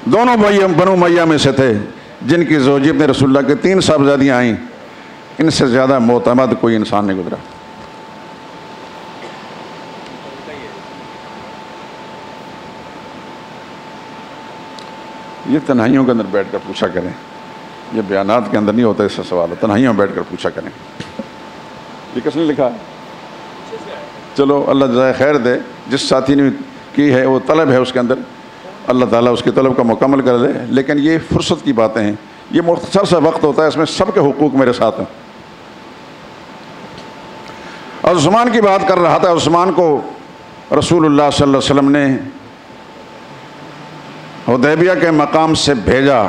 دونوں بنو امیہ میں سے تھے، جن کی زوجیت میں رسول اللہ کے 3 صاحبزادیاں آئیں، ان سے زیادہ معتمد کوئی انسان نہیں گزرا۔ یہ تنہائیوں کے اندر بیٹھ کر پوچھا کریں، یہ بیانات کے اندر نہیں ہوتا اس سے سوال ہے، تنہائیوں میں بیٹھ کر پوچھا کریں۔ یہ کس نے لکھا ہے؟ چلو اللہ جزائے خیر دے، جس ساتھی نے کی ہے وہ طلب ہے اس کے اندر، اللہ تعالیٰ اس کی طلب کا مکمل کر دے۔ لیکن یہ فرصت کی باتیں ہیں، یہ مختصر سا وقت ہوتا ہے، اس میں سب کے حقوق میرے ساتھ ہیں۔ اور عثمان کی بات کر رہا تھا، عثمان کو رسول اللہ صلی اللہ علیہ وسلم نے حدیبیہ کے مقام سے بھیجا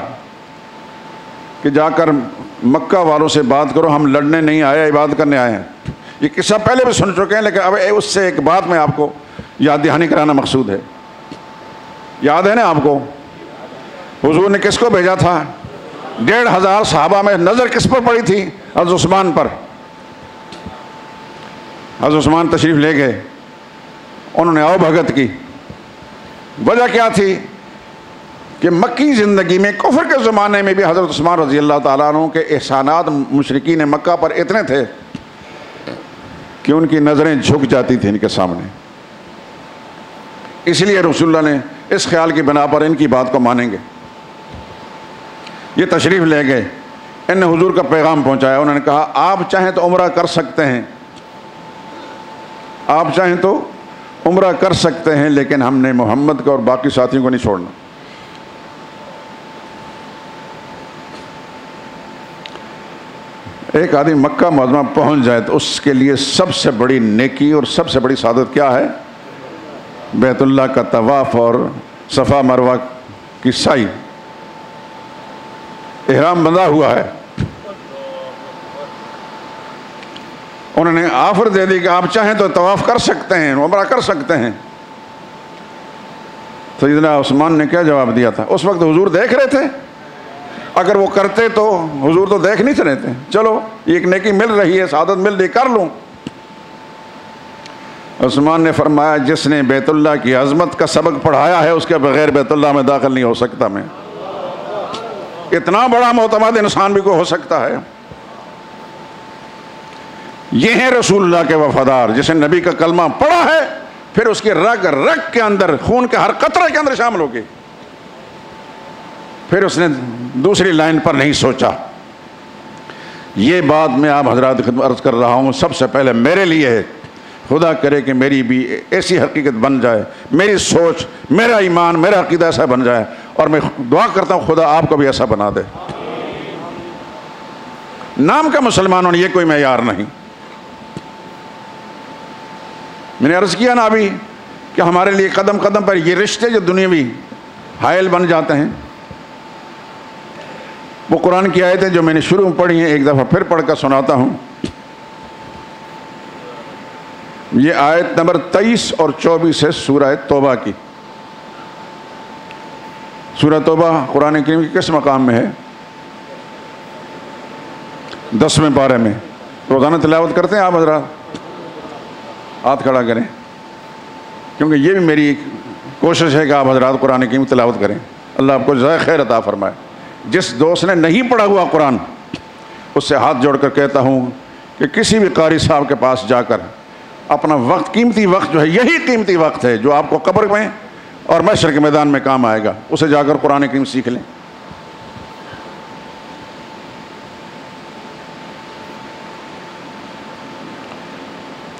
کہ جا کر مکہ والوں سے بات کرو، ہم لڑنے نہیں آئے، عبادت کرنے آئے ہیں۔ یہ قصہ پہلے بھی سن چکے ہیں، لیکن اب اس سے ایک بات میں آپ کو یاد دہانی کرانا مقصود ہے۔ یاد ہے نا آپ کو حضور نے کس کو بھیجا تھا؟ 1500 صحابہ میں نظر کس پر پڑی تھی؟ حضرت عثمان پر۔ حضرت عثمان تشریف لے گئے، انہوں نے آؤ بھگت کی۔ وجہ کیا تھی کہ مکی زندگی میں کفر کے زمانے میں بھی حضرت عثمان رضی اللہ تعالیٰ عنہ کے احسانات مشرکین مکہ پر اتنے تھے کہ ان کی نظریں جھک جاتی تھیں ان کے سامنے۔ اس لیے رسول اللہ نے اس خیال کی بنا پر ان کی بات کو مانیں گے۔ یہ تشریف لے گئے، ان نے حضور کا پیغام پہنچایا۔ انہوں نے کہا آپ چاہیں تو عمرہ کر سکتے ہیں، آپ چاہیں تو عمرہ کر سکتے ہیں، لیکن ہم نے محمد کو اور باقی ساتھیوں کو نہیں چھوڑنا۔ ایک آدمی مکہ معظمہ پہنچ جائے تو اس کے لیے سب سے بڑی نیکی اور سب سے بڑی سعادت کیا ہے؟ بیت اللہ کا طواف اور صفا مروہ کی سعی۔ احرام بندھا ہوا ہے، انہوں نے آفر دے دی کہ آپ چاہیں تو طواف کر سکتے ہیں، عمرہ کر سکتے ہیں۔ سیدنا عثمان نے کیا جواب دیا تھا؟ اس وقت حضور دیکھ رہے تھے، اگر وہ کرتے تو حضور تو دیکھ نہیں رہے تھے، چلو ایک نیکی مل رہی ہے، سعادت مل رہی، کر لوں۔ عثمان نے فرمایا جس نے بیت اللہ کی عظمت کا سبق پڑھایا ہے اس کے بغیر بیت اللہ میں داخل نہیں ہو سکتا میں۔ اتنا بڑا معتمد انسان بھی کوئی ہو سکتا ہے؟ یہ ہیں رسول اللہ کے وفادار، جس نے نبی کا کلمہ پڑھا ہے پھر اس کے رگ رگ کے اندر، خون کے ہر قطرے کے اندر شامل ہو گئی، پھر اس نے دوسری لائن پر نہیں سوچا۔ یہ بات میں آپ حضرات کی خدمت عرض کر رہا ہوں، سب سے پہلے میرے لیے ہے، خدا کرے کہ میری بھی ایسی حقیقت بن جائے، میری سوچ، میرا ایمان، میرا عقیدہ ایسا بن جائے، اور میں دعا کرتا ہوں خدا آپ کو بھی ایسا بنا دے۔ نام کا مسلمانوں نے یہ کوئی معیار نہیں۔ میں نے عرض کیا نا ابھی کہ ہمارے لیے قدم قدم پر یہ رشتے جو دنیاوی حائل بن جاتے ہیں، وہ قرآن کی آیتیں جو میں نے شروع میں پڑھی ہیں ایک دفعہ پھر پڑھ کر سناتا ہوں۔ یہ آیت نمبر 23 اور 24 ہے سورہ توبہ کی۔ سورہ توبہ قرآن کریم کی کس مقام میں ہے؟ 10ویں پارے میں۔ روزانہ تلاوت کرتے ہیں آپ حضرات؟ ہاتھ کھڑا کریں، کیونکہ یہ بھی میری ایک کوشش ہے کہ آپ حضرات قرآن کریم تلاوت کریں۔ اللہ آپ کو جزائے خیر عطا فرمائے۔ جس دوست نے نہیں پڑھا ہوا قرآن، اس سے ہاتھ جوڑ کر کہتا ہوں کہ کسی بھی قاری صاحب کے پاس جا کر اپنا وقت، قیمتی وقت جو ہے، یہی قیمتی وقت ہے جو آپ کو قبر میں اور محشر کے میدان میں کام آئے گا، اسے جا کر قرآن کریم سیکھ لیں۔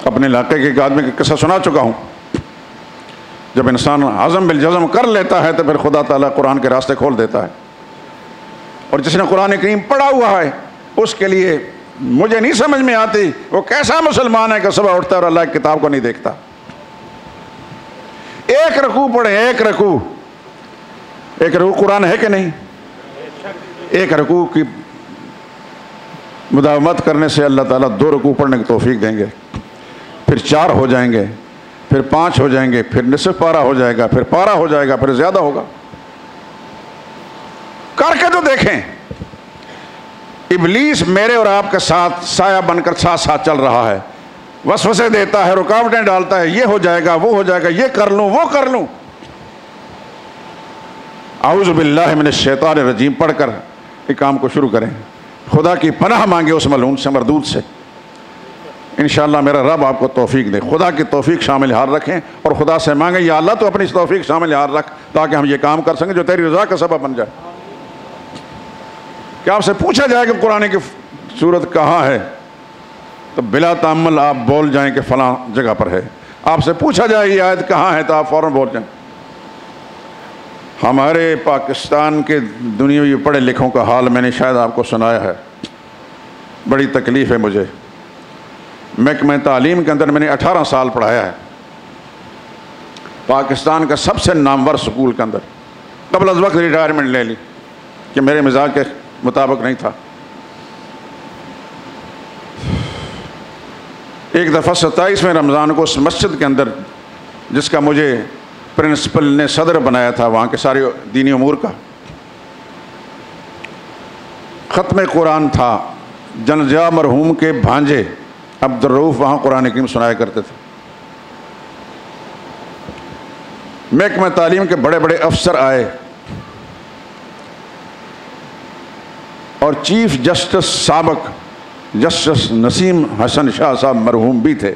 اپنے علاقے کے ایک آدمی کا قصہ سنا چکا ہوں۔ جب انسان عزم بالجزم کر لیتا ہے تو پھر خدا تعالیٰ قرآن کے راستے کھول دیتا ہے۔ اور جس نے قرآن کریم پڑھا ہوا ہے اس کے لیے مجھے نہیں سمجھ میں آتی وہ کیسا مسلمان ہے کہ صبح اٹھتا ہے اور اللہ کی کتاب کو نہیں دیکھتا۔ ایک رکوع پڑھیں، ایک رکوع قرآن ہے کہ نہیں؟ ایک رکوع کی مداومت کرنے سے اللہ تعالیٰ 2 رکوع پڑھنے کی توفیق دیں گے، پھر 4 ہو جائیں گے، پھر 5 ہو جائیں گے، پھر نصف پارہ ہو جائے گا، پھر پارہ ہو جائے گا، پھر زیادہ ہوگا۔ کر کے تو دیکھیں۔ ابلیس میرے اور آپ کے ساتھ سایہ بن کر ساتھ ساتھ چل رہا ہے، وسوسے دیتا ہے، رکاوٹیں ڈالتا ہے، یہ ہو جائے گا، وہ ہو جائے گا، یہ کر لوں، وہ کر لوں۔ اعوذ باللہ من الشیطان الرجیم پڑھ کر ایک کام کو شروع کریں، خدا کی پناہ مانگے اس ملعون سے، مردود سے۔ انشاءاللہ میرا رب آپ کو توفیق دے۔ خدا کی توفیق شامل حال رکھیں اور خدا سے مانگیں یا اللہ تو اپنی توفیق شامل حال رکھ تاکہ ہم یہ کام کر سکیں جو تیری رضا کا سبب بن جائے۔ کہ آپ سے پوچھا جائے کہ قرآن کی سورت کہاں ہے تو بلا تامل آپ بول جائیں کہ فلاں جگہ پر ہے۔ آپ سے پوچھا جائے یہ آیت کہاں ہے تو آپ فوراً بول جائیں۔ ہمارے پاکستان کے دنیاوی پڑھے لکھوں کا حال میں نے شاید آپ کو سنایا ہے، بڑی تکلیف ہے مجھے۔ محکمہ تعلیم کے اندر میں نے 18 سال پڑھایا ہے، پاکستان کا سب سے نامور سکول کے اندر۔ قبل از وقت ریٹائرمنٹ لے لی کہ میرے مزاج کے مطابق نہیں تھا۔ ایک دفعہ 27ویں رمضان کو اس مسجد کے اندر، جس کا مجھے پرنسپل نے صدر بنایا تھا وہاں کے سارے دینی امور کا، ختم قرآن تھا۔ جنزیا مرحوم کے بھانجے عبدالرؤف وہاں قرآن کریم سنایا کرتے تھے۔ محکمہ تعلیم کے بڑے بڑے افسر آئے اور چیف جسٹس سابق جسٹس نسیم حسن شاہ صاحب مرحوم بھی تھے۔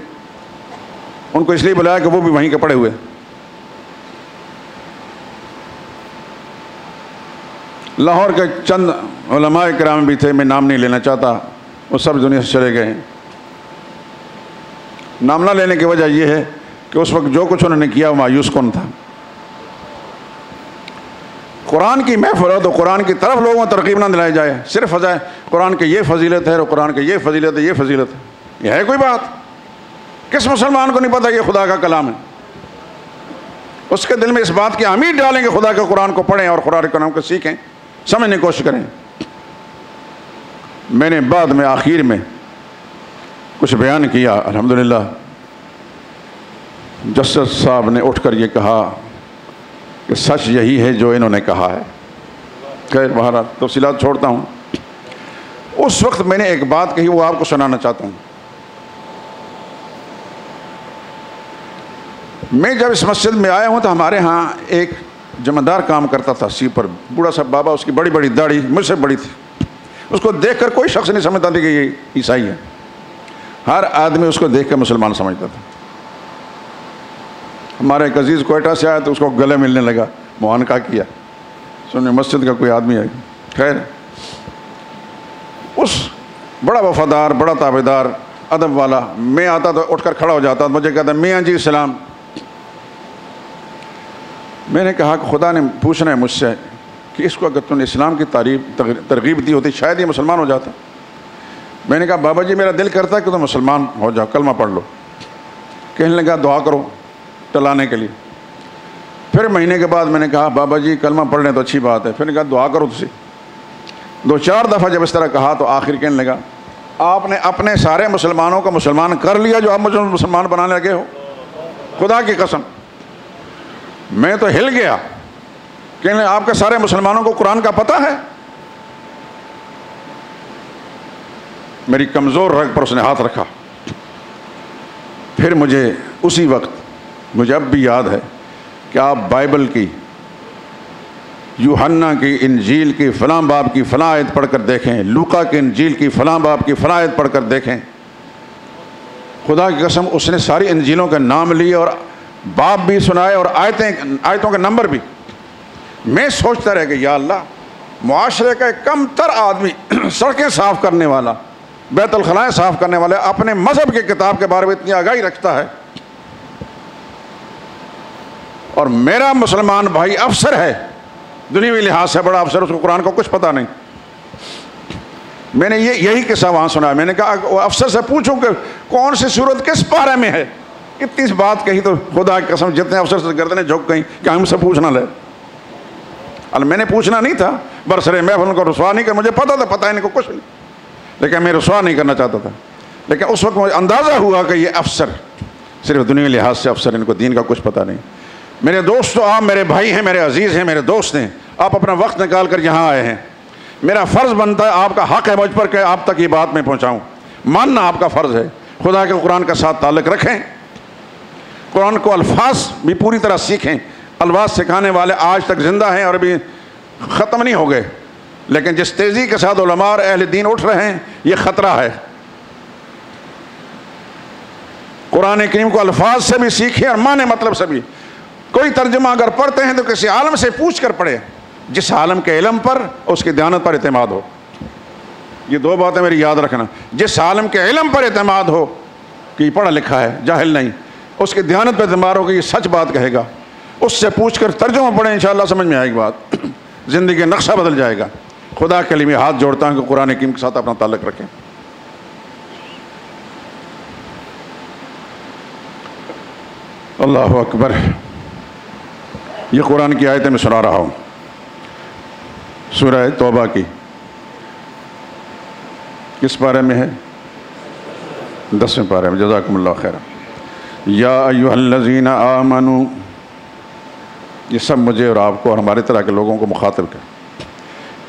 ان کو اس لیے بلایا کہ وہ بھی وہیں کے پڑے ہوئے۔ لاہور کے چند علماء کرام بھی تھے، میں نام نہیں لینا چاہتا، وہ سب دنیا سے چلے گئے ہیں۔ نام نہ لینے کی وجہ یہ ہے کہ اس وقت جو کچھ انہوں نے کیا وہ مایوس کن تھا۔ قرآن کی محفل ہو تو قرآن کی طرف لوگوں کو ترغیب نہ دلائی جائے، صرف فضائے قرآن کی یہ فضیلت ہے اور قرآن کی یہ فضیلت ہے، یہ فضیلت ہے۔ یہ ہے کوئی بات؟ کس مسلمان کو نہیں پتا کہ یہ خدا کا کلام ہے؟ اس کے دل میں اس بات کی امید ڈالیں کہ خدا کے قرآن کو پڑھیں اور قرآن کے کلام کو سیکھیں، سمجھنے کی کوشش کریں۔ میں نے بعد میں آخر میں کچھ بیان کیا، الحمدللہ جسٹس صاحب نے اٹھ کر یہ کہا کہ سچ یہی ہے جو انہوں نے کہا ہے۔ خیر بہرحال تفصیلات چھوڑتا ہوں۔ اس وقت میں نے ایک بات کہی، وہ آپ کو سنانا چاہتا ہوں۔ میں جب اس مسجد میں آیا ہوں تو ہمارے ہاں ایک ذمہ دار کام کرتا تھا، پر بوڑھا سا بابا، اس کی بڑی بڑی داڑھی مجھ سے بڑی تھی۔ اس کو دیکھ کر کوئی شخص نہیں سمجھتا تھا کہ یہ عیسائی ہے، ہر آدمی اس کو دیکھ کر مسلمان سمجھتا تھا۔ ہمارا ایک عزیز کوئٹہ سے آیا تو اس کو گلے ملنے لگا، معانقہ کیا، سننے مسجد کا کوئی آدمی ہے۔ خیر اس بڑا وفادار، بڑا تابعدار، ادب والا، میں آتا تو اٹھ کر کھڑا ہو جاتا، مجھے کہتا میاں جی سلام۔ میں نے کہا کہ خدا نے پوچھنا ہے مجھ سے کہ اس کو اگر تم نے اسلام کی ترغیب دی ہوتی شاید یہ مسلمان ہو جاتا۔ میں نے کہا بابا جی میرا دل کرتا ہے کہ تم مسلمان ہو جاؤ، کلمہ پڑھ لو۔ کہنے لگا دعا کرو ٹلانے کے لیے۔ پھر مہینے کے بعد میں نے کہا بابا جی کلمہ پڑھ لیں تو اچھی بات ہے، پھر نے کہا دعا کرو تسی۔ 2-4 دفعہ جب اس طرح کہا تو آخر کہنے لگا آپ نے اپنے سارے مسلمانوں کو مسلمان کر لیا جو آپ مجھے مسلمان بنانے لگے ہو، خدا کی قسم۔ میں تو ہل گیا، کہنے لگا آپ کے سارے مسلمانوں کو قرآن کا پتہ ہے؟ میری کمزور رگ پر اس نے ہاتھ رکھا۔ پھر مجھے اسی وقت، مجھے اب بھی یاد ہے کہ آپ بائبل کی یوحنا کی انجیل کی فلاں باب کی فلاں آیت پڑھ کر دیکھیں، لوقا کی انجیل کی فلاں باب کی فلاں آیت پڑھ کر دیکھیں۔ خدا کی قسم اس نے ساری انجیلوں کے نام لیے اور باب بھی سنائے اور آیتوں کے نمبر بھی۔ میں سوچتا رہ کہ یا اللہ، معاشرے کا ایک کم تر آدمی سڑکیں صاف کرنے والا، بیت الخلائیں صاف کرنے والا، اپنے مذہب کی کتاب کے بارے میں اتنی آگاہی رکھتا ہے، اور میرا مسلمان بھائی افسر ہے، دنیاوی لحاظ سے بڑا افسر، اس کو قرآن کا کچھ پتہ نہیں۔ میں نے یہی قصہ وہاں سنا۔ میں نے کہا وہ افسر سے پوچھوں کہ کون سی صورت کس پارے میں ہے، اتنی بات کہی تو خدا کی قسم جتنے افسر سے گردنیں جھک گئیں کہ ہم سے پوچھنا لے۔ میں نے پوچھنا نہیں تھا، برسر محفل ان کو رسوا نہیں کر، مجھے پتا تھا پتہ ان کو کچھ نہیں، لیکن میں رسوا نہیں کرنا چاہتا تھا۔ لیکن اس وقت مجھے اندازہ ہوا کہ یہ افسر صرف دنیا لحاظ سے افسر، ان کو دین کا کچھ پتہ نہیں۔ میرے دوستو، آپ میرے بھائی ہیں، میرے عزیز ہیں، میرے دوست ہیں، آپ اپنا وقت نکال کر یہاں آئے ہیں۔ میرا فرض بنتا ہے، آپ کا حق ہے مجھ پر کہ آپ تک یہ بات میں پہنچاؤں، ماننا آپ کا فرض ہے۔ خدا کے قرآن کے ساتھ تعلق رکھیں، قرآن کو الفاظ بھی پوری طرح سیکھیں۔ الفاظ سکھانے والے آج تک زندہ ہیں اور ابھی ختم نہیں ہو گئے، لیکن جس تیزی کے ساتھ علماء اور اہل دین اٹھ رہے ہیں یہ خطرہ ہے۔ قرآن کریم کو الفاظ سے بھی سیکھیں اور معنی مطلب سے بھی۔ کوئی ترجمہ اگر پڑھتے ہیں تو کسی عالم سے پوچھ کر پڑھے، جس عالم کے علم پر اس کی دیانت پر اعتماد ہو۔ یہ 2 باتیں میری یاد رکھنا، جس عالم کے علم پر اعتماد ہو کہ یہ پڑھا لکھا ہے، جاہل نہیں، اس کی دیانت پر اعتماد ہو کہ یہ سچ بات کہے گا، اس سے پوچھ کر ترجمہ پڑھیں، انشاءاللہ سمجھ میں آئے گی بات، زندگی کا نقشہ بدل جائے گا۔ خدا کے لیے میں ہاتھ جوڑتا ہوں کہ قرآن حکیم کے ساتھ اپنا تعلق رکھیں۔ اللہ اکبر۔ یہ قرآن کی آیتیں میں سنا رہا ہوں، سورہ توبہ کی۔ کس پارے میں ہے؟ 10ویں پارے میں. جزاکم اللہ خیر. یا ایھا الذین آمنوا، یہ سب مجھے اور آپ کو اور ہمارے طرح کے لوگوں کو مخاطب کر.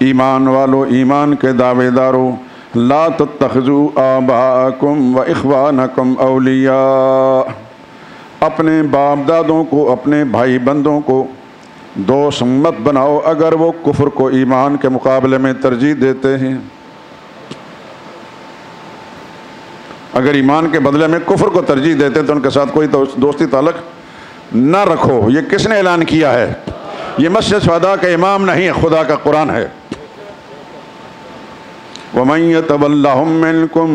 ایمان والو، ایمان کے دعوے دارو، لا تتخذوا آباءکم و اخوانکم اولیاء، اپنے باپ دادوں کو، اپنے بھائی بندوں کو دوست مت بناؤ اگر وہ کفر کو ایمان کے مقابلے میں ترجیح دیتے ہیں. اگر ایمان کے بدلے میں کفر کو ترجیح دیتے تو ان کے ساتھ کوئی دوستی تعلق نہ رکھو. یہ کس نے اعلان کیا ہے؟ یہ مسجد شہداء کا امام نہیں ہے، خدا کا قرآن ہے. وَمَن يَتَوَلَّهُم مِّنكُمْ،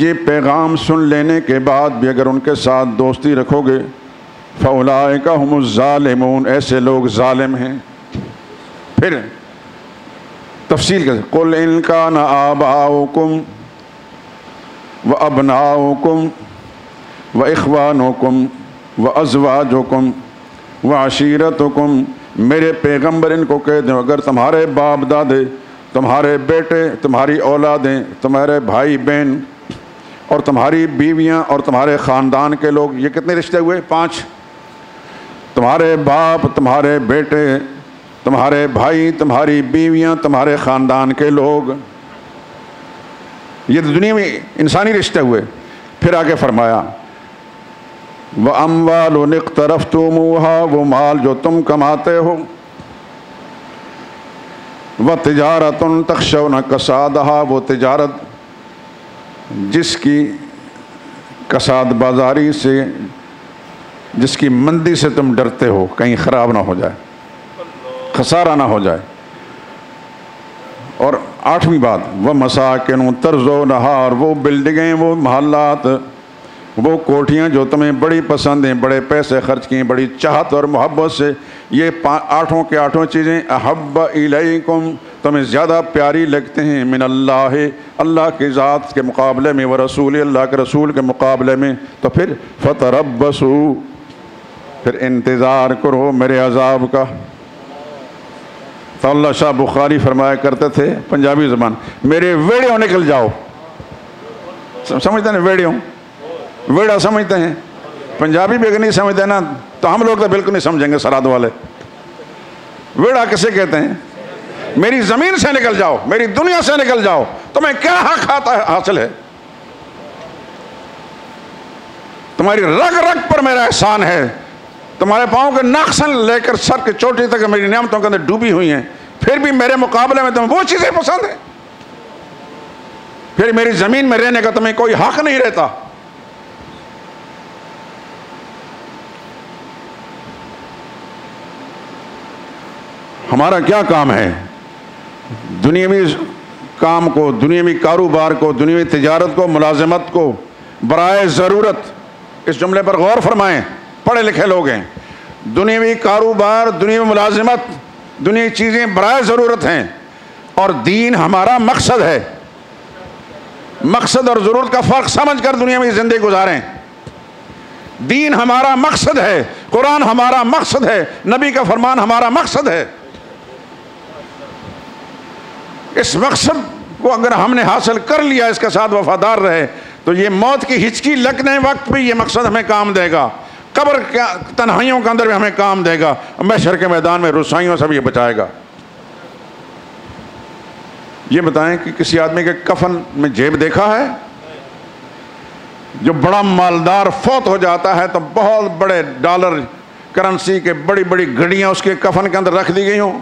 یہ پیغام سن لینے کے بعد بھی اگر ان کے ساتھ دوستی رکھو گے، فَأُولَٰئِكَ هُمُ الظَّالِمُونَ، ایسے لوگ ظالم ہیں. پھر تفصیل کر قُلْ إِن كَانَ آبَاؤُكُمْ وَأَبْنَاؤُكُمْ وَإِخْوَانُكُمْ وَأَزْوَاجُكُمْ وَعَشِيرَتُكُمْ، میرے پیغمبر ان کو کہہ دیں اگر تمہارے باپ دادے، تمہارے بیٹے، تمہاری اولادیں، تمہارے بھائی بہن اور تمہاری بیویاں اور تمہارے خاندان کے لوگ، یہ کتنے رشتے ہوئے؟ 5. تمہارے باپ، تمہارے بیٹے، تمہارے بھائی، تمہاری بیویاں، تمہارے خاندان کے لوگ، یہ دنیا میں انسانی رشتے ہوئے. پھر آگے فرمایا وَأَمْوَالٌ اقْتَرَفْتُمُوهَا، وہ مال جو تم کماتے ہو، وَتِجَارَةٌ تَخْشَوْنَ كَسَادَهَا، وہ تجارت جس کی کساد بازاری سے، جس کی مندی سے تم ڈرتے ہو کہیں خراب نہ ہو جائے، خسارہ نہ ہو جائے. اور 8ویں بات وَمَسَاكِنُ تَرْضَوْنَهَا، اور وہ بلڈنگیں، وہ محلات، وہ کوٹھیاں جو تمہیں بڑی پسند ہیں، بڑے پیسے خرچ کیے، بڑی چاہت اور محبت سے، یہ 8 کے 8 چیزیں احب الیکم، تمہیں زیادہ پیاری لگتے ہیں من اللہ، اللہ کی ذات کے مقابلے میں، ورسول، اللہ کے رسول کے مقابلے میں، تو پھر فتربصوا، پھر انتظار کرو میرے عذاب کا. تو اللہ شاہ بخاری فرمایا کرتے تھے پنجابی زبان، میرے ویڑیوں نکل جاؤ. سمجھتے ہیں ویڑیوں؟ ویڑا سمجھتے ہیں؟ پنجابی بھی اگر نہیں سمجھتے نا تو ہم لوگ تو بالکل نہیں سمجھیں گے سرحد والے. ویڑا کسے کہتے ہیں؟ میری زمین سے نکل جاؤ، میری دنیا سے نکل جاؤ، تمہیں کیا حق حاصل ہے؟ تمہاری رگ رگ پر میرا احسان ہے، تمہارے پاؤں کے ناخن لے کر سر کی چوٹی تک میری نعمتوں کے اندر ڈوبی ہوئی ہیں، پھر بھی میرے مقابلے میں تمہیں وہ چیزیں پسند ہیں، پھر میری زمین میں رہنے کا تمہیں کوئی حق نہیں رہتا. ہمارا کیا کام ہے؟ دنیاوی کام کو، دنیاوی کاروبار کو، دنیاوی تجارت کو، ملازمت کو برائے ضرورت، اس جملے پر غور فرمائیں، پڑھے لکھے لوگ ہیں. دنیاوی کاروبار، دنیاوی ملازمت، دنیاوی چیزیں برائے ضرورت ہیں، اور دین ہمارا مقصد ہے. مقصد اور ضرورت کا فرق سمجھ کر دنیاوی زندگی گزاریں. دین ہمارا مقصد ہے، قرآن ہمارا مقصد ہے، نبی کا فرمان ہمارا مقصد ہے. اس مقصد کو اگر ہم نے حاصل کر لیا، اس کے ساتھ وفادار رہے، تو یہ موت کی ہچکی لگنے وقت بھی یہ مقصد ہمیں کام دے گا، قبر کے تنہائیوں کے اندر بھی ہمیں کام دے گا، محشر کے میدان میں رسوائیوں سے بھی یہ بچائے گا. یہ بتائیں کہ کسی آدمی کے کفن میں جیب دیکھا ہے؟ جو بڑا مالدار فوت ہو جاتا ہے تو بہت بڑے ڈالر کرنسی کے بڑی بڑی گھڑیاں اس کے کفن کے اندر رکھ دی گئی ہوں.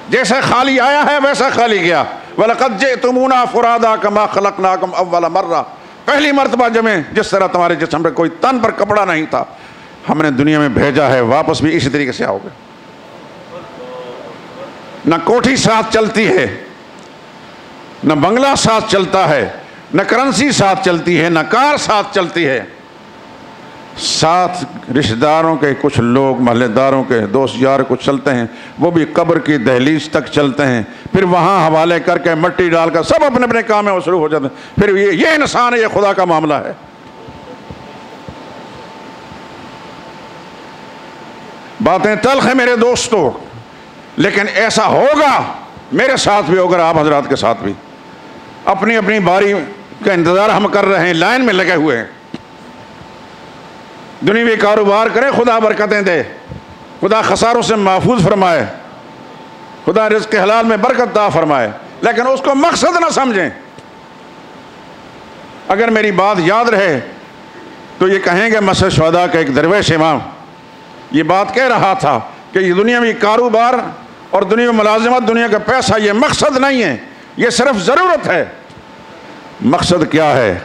جیسے خالی آیا ہے ویسا خالی گیا. وَلَقَدْ جِئْتُمُونَا فُرَادَىٰ كَمَا خَلَقْنَاكُمْ أَوَّلَ مَرَّةٍ، پہلی مرتبہ جمیں جس طرح تمہارے جسم پہ کوئی تن پر کپڑا نہیں تھا، ہم نے دنیا میں بھیجا ہے، واپس بھی اسی طریقے سے آؤ گے. نہ کوٹھی ساتھ چلتی ہے، نہ بنگلہ ساتھ چلتا ہے، نہ کرنسی ساتھ چلتی ہے، نہ کار ساتھ چلتی ہے. ساتھ رشتہ داروں کے کچھ لوگ، محلے داروں کے دوست یار کچھ چلتے ہیں، وہ بھی قبر کی دہلیز تک چلتے ہیں، پھر وہاں حوالے کر کے مٹی ڈال کر سب اپنے اپنے کام میں مصروف ہو جاتے ہیں. پھر یہ انسان ہے، یہ خدا کا معاملہ ہے. باتیں تلخ ہیں میرے دوستو، لیکن ایسا ہوگا، میرے ساتھ بھی ہوگا، آپ حضرات کے ساتھ بھی. اپنی اپنی باری کا انتظار ہم کر رہے ہیں، لائن میں لگے ہوئے ہیں۔ دنیوی کاروبار کریں، خدا برکتیں دے، خدا خساروں سے محفوظ فرمائے، خدا رزق کے حلال میں برکت عطا فرمائے، لیکن اس کو مقصد نہ سمجھیں۔ اگر میری بات یاد رہے تو یہ کہیں گے مسجد شہداء کا ایک درویش امام یہ بات کہہ رہا تھا کہ یہ دنیا میں کاروبار اور دنیا میں ملازمت، دنیا کا پیسہ یہ مقصد نہیں ہے، یہ صرف ضرورت ہے۔ مقصد کیا ہے؟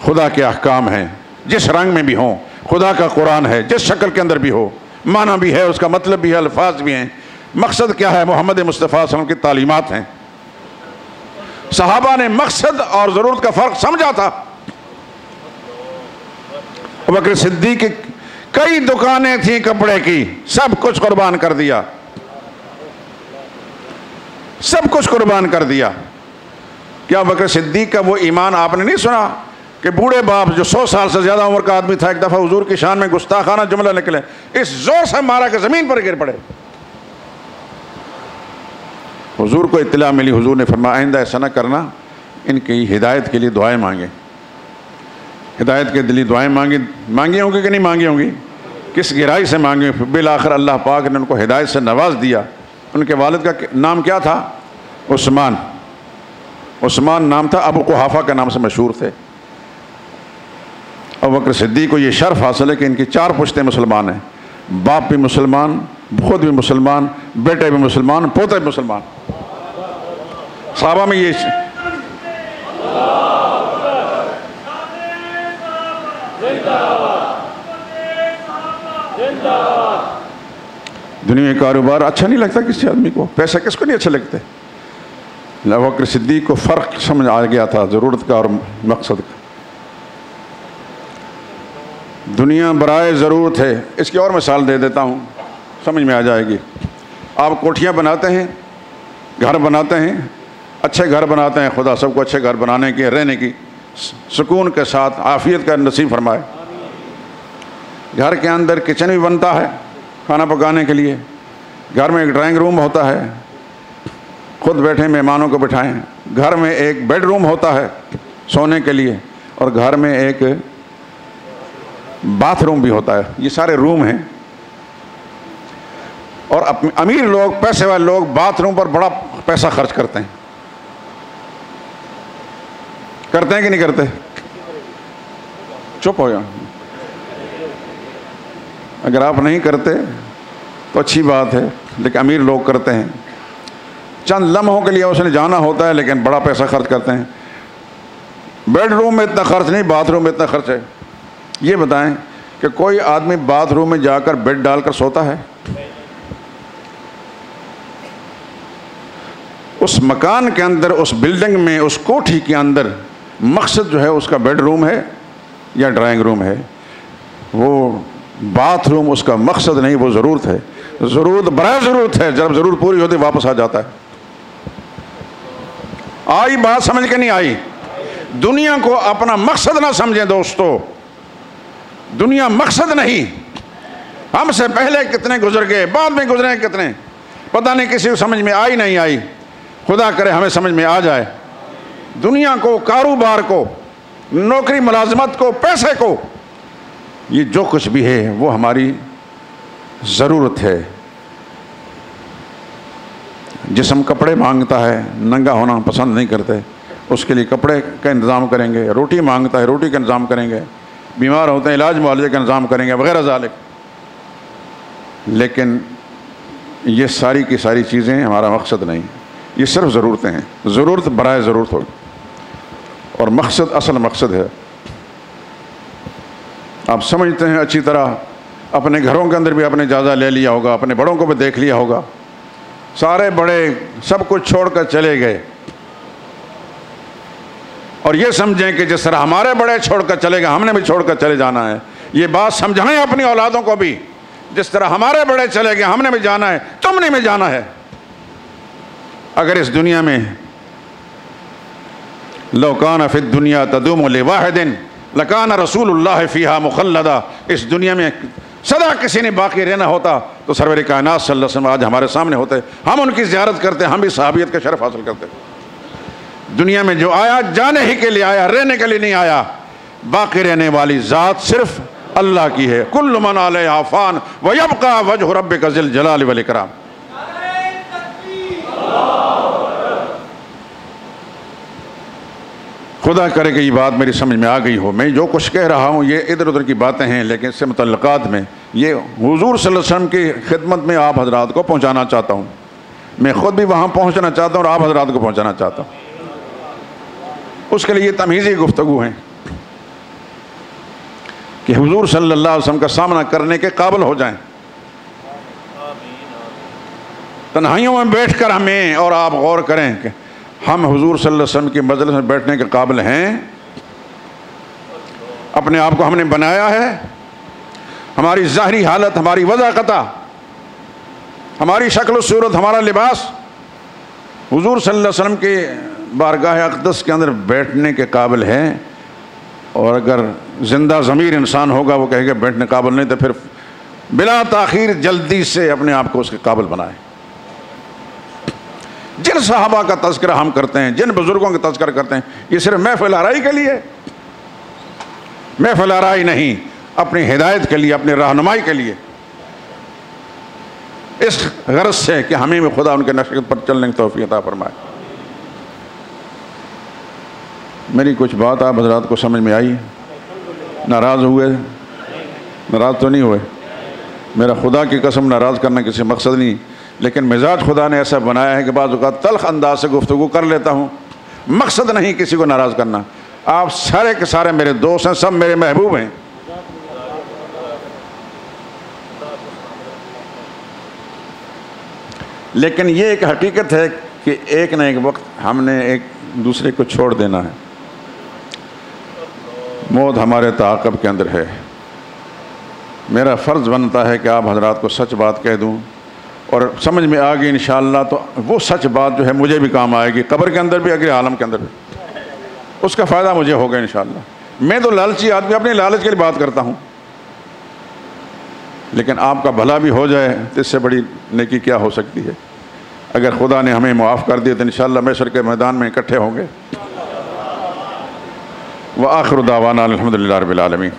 خدا کے احکام ہیں، جس رنگ میں بھی ہوں، خدا کا قرآن ہے، جس شکل کے اندر بھی ہو، معنی بھی ہے، اس کا مطلب بھی ہے، الفاظ بھی ہیں۔ مقصد کیا ہے؟ محمد مصطفیٰ صلی اللہ علیہ وسلم کی تعلیمات ہیں۔ صحابہ نے مقصد اور ضرورت کا فرق سمجھا تھا۔ ابوبکر صدیق کی کئی دکانیں تھیں کپڑے کی، سب کچھ قربان کر دیا، سب کچھ قربان کر دیا۔ کیا ابوبکر صدیق کا وہ ایمان آپ نے نہیں سنا کہ بوڑھے باپ جو 100 سال سے زیادہ عمر کا آدمی تھا، ایک دفعہ حضور کی شان میں گستاخانہ جملہ نکلے، اس زور سے مارا کہ زمین پر گر پڑے۔ حضور کو اطلاع ملی، حضور نے فرمایا آئندہ ایسا نہ کرنا، ان کی ہدایت کے لیے دعائیں مانگیں۔ ہدایت کے لیے دعائیں مانگی ہوں گی کہ نہیں مانگی ہوں گی؟ کس گہرائی سے مانگی؟ بالآخر اللہ پاک نے ان کو ہدایت سے نواز دیا۔ ان کے والد کا نام کیا تھا؟ عثمان۔ عثمان نام تھا، ابو قحافہ کے نام سے مشہور تھے۔ ابوبکر صدیق کو یہ شرف حاصل ہے کہ ان کی 4 پشتیں مسلمان ہیں، باپ بھی مسلمان، خود بھی مسلمان، بیٹے بھی مسلمان، پوتے بھی مسلمان۔ صحابہ میں یہ دنیا میں کاروبار اچھا نہیں لگتا کسی آدمی کو، پیسے کس کو نہیں اچھے لگتے؟ ابوبکر صدیق کو فرق سمجھ آ گیا تھا ضرورت کا اور مقصد کا۔ دنیا برائے ضرورت ہے۔ اس کی اور مثال دے دیتا ہوں، سمجھ میں آ جائے گی۔ آپ کوٹھیاں بناتے ہیں، گھر بناتے ہیں، اچھے گھر بناتے ہیں، خدا سب کو اچھے گھر بنانے کی، رہنے کی سکون کے ساتھ عافیت کا نصیب فرمائے۔ گھر کے اندر کچن بھی بنتا ہے کھانا پکانے کے لیے، گھر میں ایک ڈرائنگ روم ہوتا ہے، خود بیٹھے مہمانوں کو بٹھائیں، گھر میں ایک بیڈ روم ہوتا ہے سونے کے لیے، اور گھر میں ایک باتھ روم بھی ہوتا ہے۔ یہ سارے روم ہیں، اور امیر لوگ، پیسے والے لوگ باتھ روم پر بڑا پیسہ خرچ کرتے ہیں کہ نہیں کرتے؟ چپ ہو جاؤ، اگر آپ نہیں کرتے تو اچھی بات ہے، لیکن امیر لوگ کرتے ہیں۔ چند لمحوں کے لیے اس نے جانا ہوتا ہے لیکن بڑا پیسہ خرچ کرتے ہیں۔ بیڈ روم میں اتنا خرچ نہیں، باتھ روم میں اتنا خرچ ہے۔ یہ بتائیں کہ کوئی آدمی باتھ روم میں جا کر بیڈ ڈال کر سوتا ہے؟ اس مکان کے اندر، اس بلڈنگ میں، اس کوٹھی کے اندر مقصد جو ہے اس کا بیڈ روم ہے یا ڈرائنگ روم ہے؟ وہ باتھ روم اس کا مقصد نہیں، وہ ضرورت ہے۔ ضرورت برائے ضرورت ہے، جب ضرورت پوری ہوتی واپس آ جاتا ہے۔ آئی بات سمجھ کے نہیں آئی؟ دنیا کو اپنا مقصد نہ سمجھیں دوستو، دنیا مقصد نہیں۔ ہم سے پہلے کتنے گزر گئے، بعد میں گزرے کتنے، پتہ نہیں کسی کو سمجھ میں آئی نہیں آئی۔ خدا کرے ہمیں سمجھ میں آ جائے۔ دنیا کو، کاروبار کو، نوکری ملازمت کو، پیسے کو، یہ جو کچھ بھی ہے وہ ہماری ضرورت ہے۔ جسم کپڑے مانگتا ہے، ننگا ہونا پسند نہیں کرتے، اس کے لیے کپڑے کا انتظام کریں گے۔ روٹی مانگتا ہے، روٹی کا انتظام کریں گے۔ بیمار ہوتے ہیں، علاج معالجے کا انتظام کریں گے، وغیرہ ذالک۔ لیکن یہ ساری کی ساری چیزیں ہمارا مقصد نہیں، یہ صرف ضرورتیں ہیں۔ ضرورت برائے ضرورت ہو، اور مقصد اصل مقصد ہے۔ آپ سمجھتے ہیں اچھی طرح، اپنے گھروں کے اندر بھی اپنے جائزہ لے لیا ہوگا، اپنے بڑوں کو بھی دیکھ لیا ہوگا۔ سارے بڑے سب کچھ چھوڑ کر چلے گئے، اور یہ سمجھیں کہ جس طرح ہمارے بڑے چھوڑ کر چلے گئے ہم نے بھی چھوڑ کر چلے جانا ہے۔ یہ بات سمجھائیں اپنی اولادوں کو بھی، جس طرح ہمارے بڑے چلے گئے ہم نے بھی جانا ہے، تم نے بھی جانا ہے۔ اگر اس دنیا میں لو کان فی الدنیا تدوم لواحد لکان رسول اللہ فیہا مخلدا، اس دنیا میں سدا کسی نے باقی رہنا ہوتا تو سرور کائنات صلی اللہ علیہ وسلم آج ہمارے سامنے ہوتے، ہم ان کی زیارت کرتے، ہم بھی صحابیت کا شرف حاصل کرتے۔ دنیا میں جو آیا جانے ہی کے لیے آیا، رہنے کے لیے نہیں آیا۔ باقی رہنے والی ذات صرف اللہ کی ہے۔ کل من علیہا فان ویبقی وجہ ربک ذی الجلال والاکرام۔ خدا کرے کہ یہ بات میری سمجھ میں آ گئی ہو۔ میں جو کچھ کہہ رہا ہوں یہ ادھر ادھر کی باتیں ہیں، لیکن اس سے متعلقات میں یہ حضور صلی اللہ علیہ وسلم کی خدمت میں آپ حضرات کو پہنچانا چاہتا ہوں۔ میں خود بھی وہاں پہنچنا چاہتا ہوں اور آپ حضرات کو پہنچانا چاہتا ہوں۔ اس کے لیے یہ تمیزی گفتگو ہیں کہ حضور صلی اللہ علیہ وسلم کا سامنا کرنے کے قابل ہو جائیں۔ تنہائیوں میں بیٹھ کر ہمیں اور آپ غور کریں کہ ہم حضور صلی اللہ علیہ وسلم کی مجلس میں بیٹھنے کے قابل ہیں؟ اپنے آپ کو ہم نے بنایا ہے؟ ہماری ظاہری حالت، ہماری وضاحت، ہماری شکل و صورت، ہمارا لباس حضور صلی اللہ علیہ وسلم کے بارگاہ اقدس کے اندر بیٹھنے کے قابل ہے؟ اور اگر زندہ ضمیر انسان ہوگا وہ کہے گا بیٹھنے قابل نہیں، تو پھر بلا تاخیر جلدی سے اپنے آپ کو اس کے قابل بنائے۔ جن صحابہ کا تذکرہ ہم کرتے ہیں، جن بزرگوں کا تذکرہ کرتے ہیں، یہ صرف محفل آرائی کے لیے، محفل آرائی نہیں، اپنی ہدایت کے لیے، اپنی رہنمائی کے لیے، اس غرض سے کہ ہمیں بھی خدا ان کے نقش پر چلنے کی توفیق عطا فرمائے۔ میری کچھ بات آپ حضرات کو سمجھ میں آئی؟ ناراض ہوئے؟ ناراض تو نہیں ہوئے؟ میرا خدا کی قسم ناراض کرنا کسی مقصد نہیں، لیکن مزاج خدا نے ایسا بنایا ہے کہ بعض اوقات تلخ انداز سے گفتگو کر لیتا ہوں۔ مقصد نہیں کسی کو ناراض کرنا۔ آپ سارے کے سارے میرے دوست ہیں، سب میرے محبوب ہیں۔ لیکن یہ ایک حقیقت ہے کہ ایک نہ ایک وقت ہم نے ایک دوسرے کو چھوڑ دینا ہے۔ موت ہمارے تعاقب کے اندر ہے۔ میرا فرض بنتا ہے کہ آپ حضرات کو سچ بات کہہ دوں، اور سمجھ میں آ گئی انشاءاللہ تو وہ سچ بات جو ہے مجھے بھی کام آئے گی، قبر کے اندر بھی، اگلے عالم کے اندر بھی۔ اس کا فائدہ مجھے ہوگا انشاءاللہ۔ میں تو لالچی آدمی، اپنے لالچ کے لیے بات کرتا ہوں، لیکن آپ کا بھلا بھی ہو جائے تو اس سے بڑی نیکی کیا ہو سکتی ہے۔ اگر خدا نے ہمیں معاف کر دیا تو انشاءاللہ محشر کے میدان میں اکٹھے ہوں گے۔ وآخر دعوانا الحمدللہ رب العالمین۔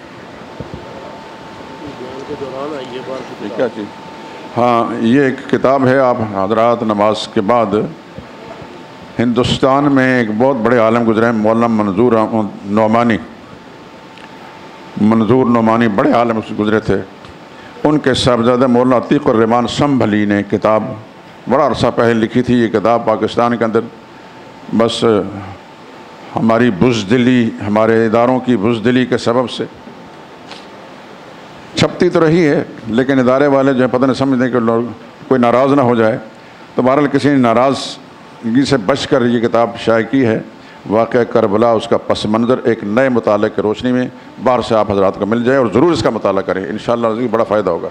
کیا چیز؟ ہاں، یہ ایک کتاب ہے۔ آپ حضرات نماز کے بعد، ہندوستان میں ایک بہت بڑے عالم گزرے ہیں، مولانا منظور نعمانی بڑے عالم گزرے تھے۔ ان کے صاحبزادہ مولانا عتیق الرحمان سنبھلی نے کتاب بڑا عرصہ پہلے لکھی تھی۔ یہ کتاب پاکستان کے اندر بس ہماری بزدلی، ہمارے اداروں کی بزدلی کے سبب سے چھپتی تو رہی ہے، لیکن ادارے والے جو ہے پتہ نہیں سمجھتے کہ لوگ کوئی ناراض نہ ہو جائے، تو بہرحال کسی نے ناراضگی سے بچ کر یہ کتاب شائع کی ہے۔ واقعہ کربلا، اس کا پس منظر ایک نئے مطالعے کی روشنی میں باہر سے آپ حضرات کو مل جائے، اور ضرور اس کا مطالعہ کریں، انشاءاللہ بڑا فائدہ ہوگا۔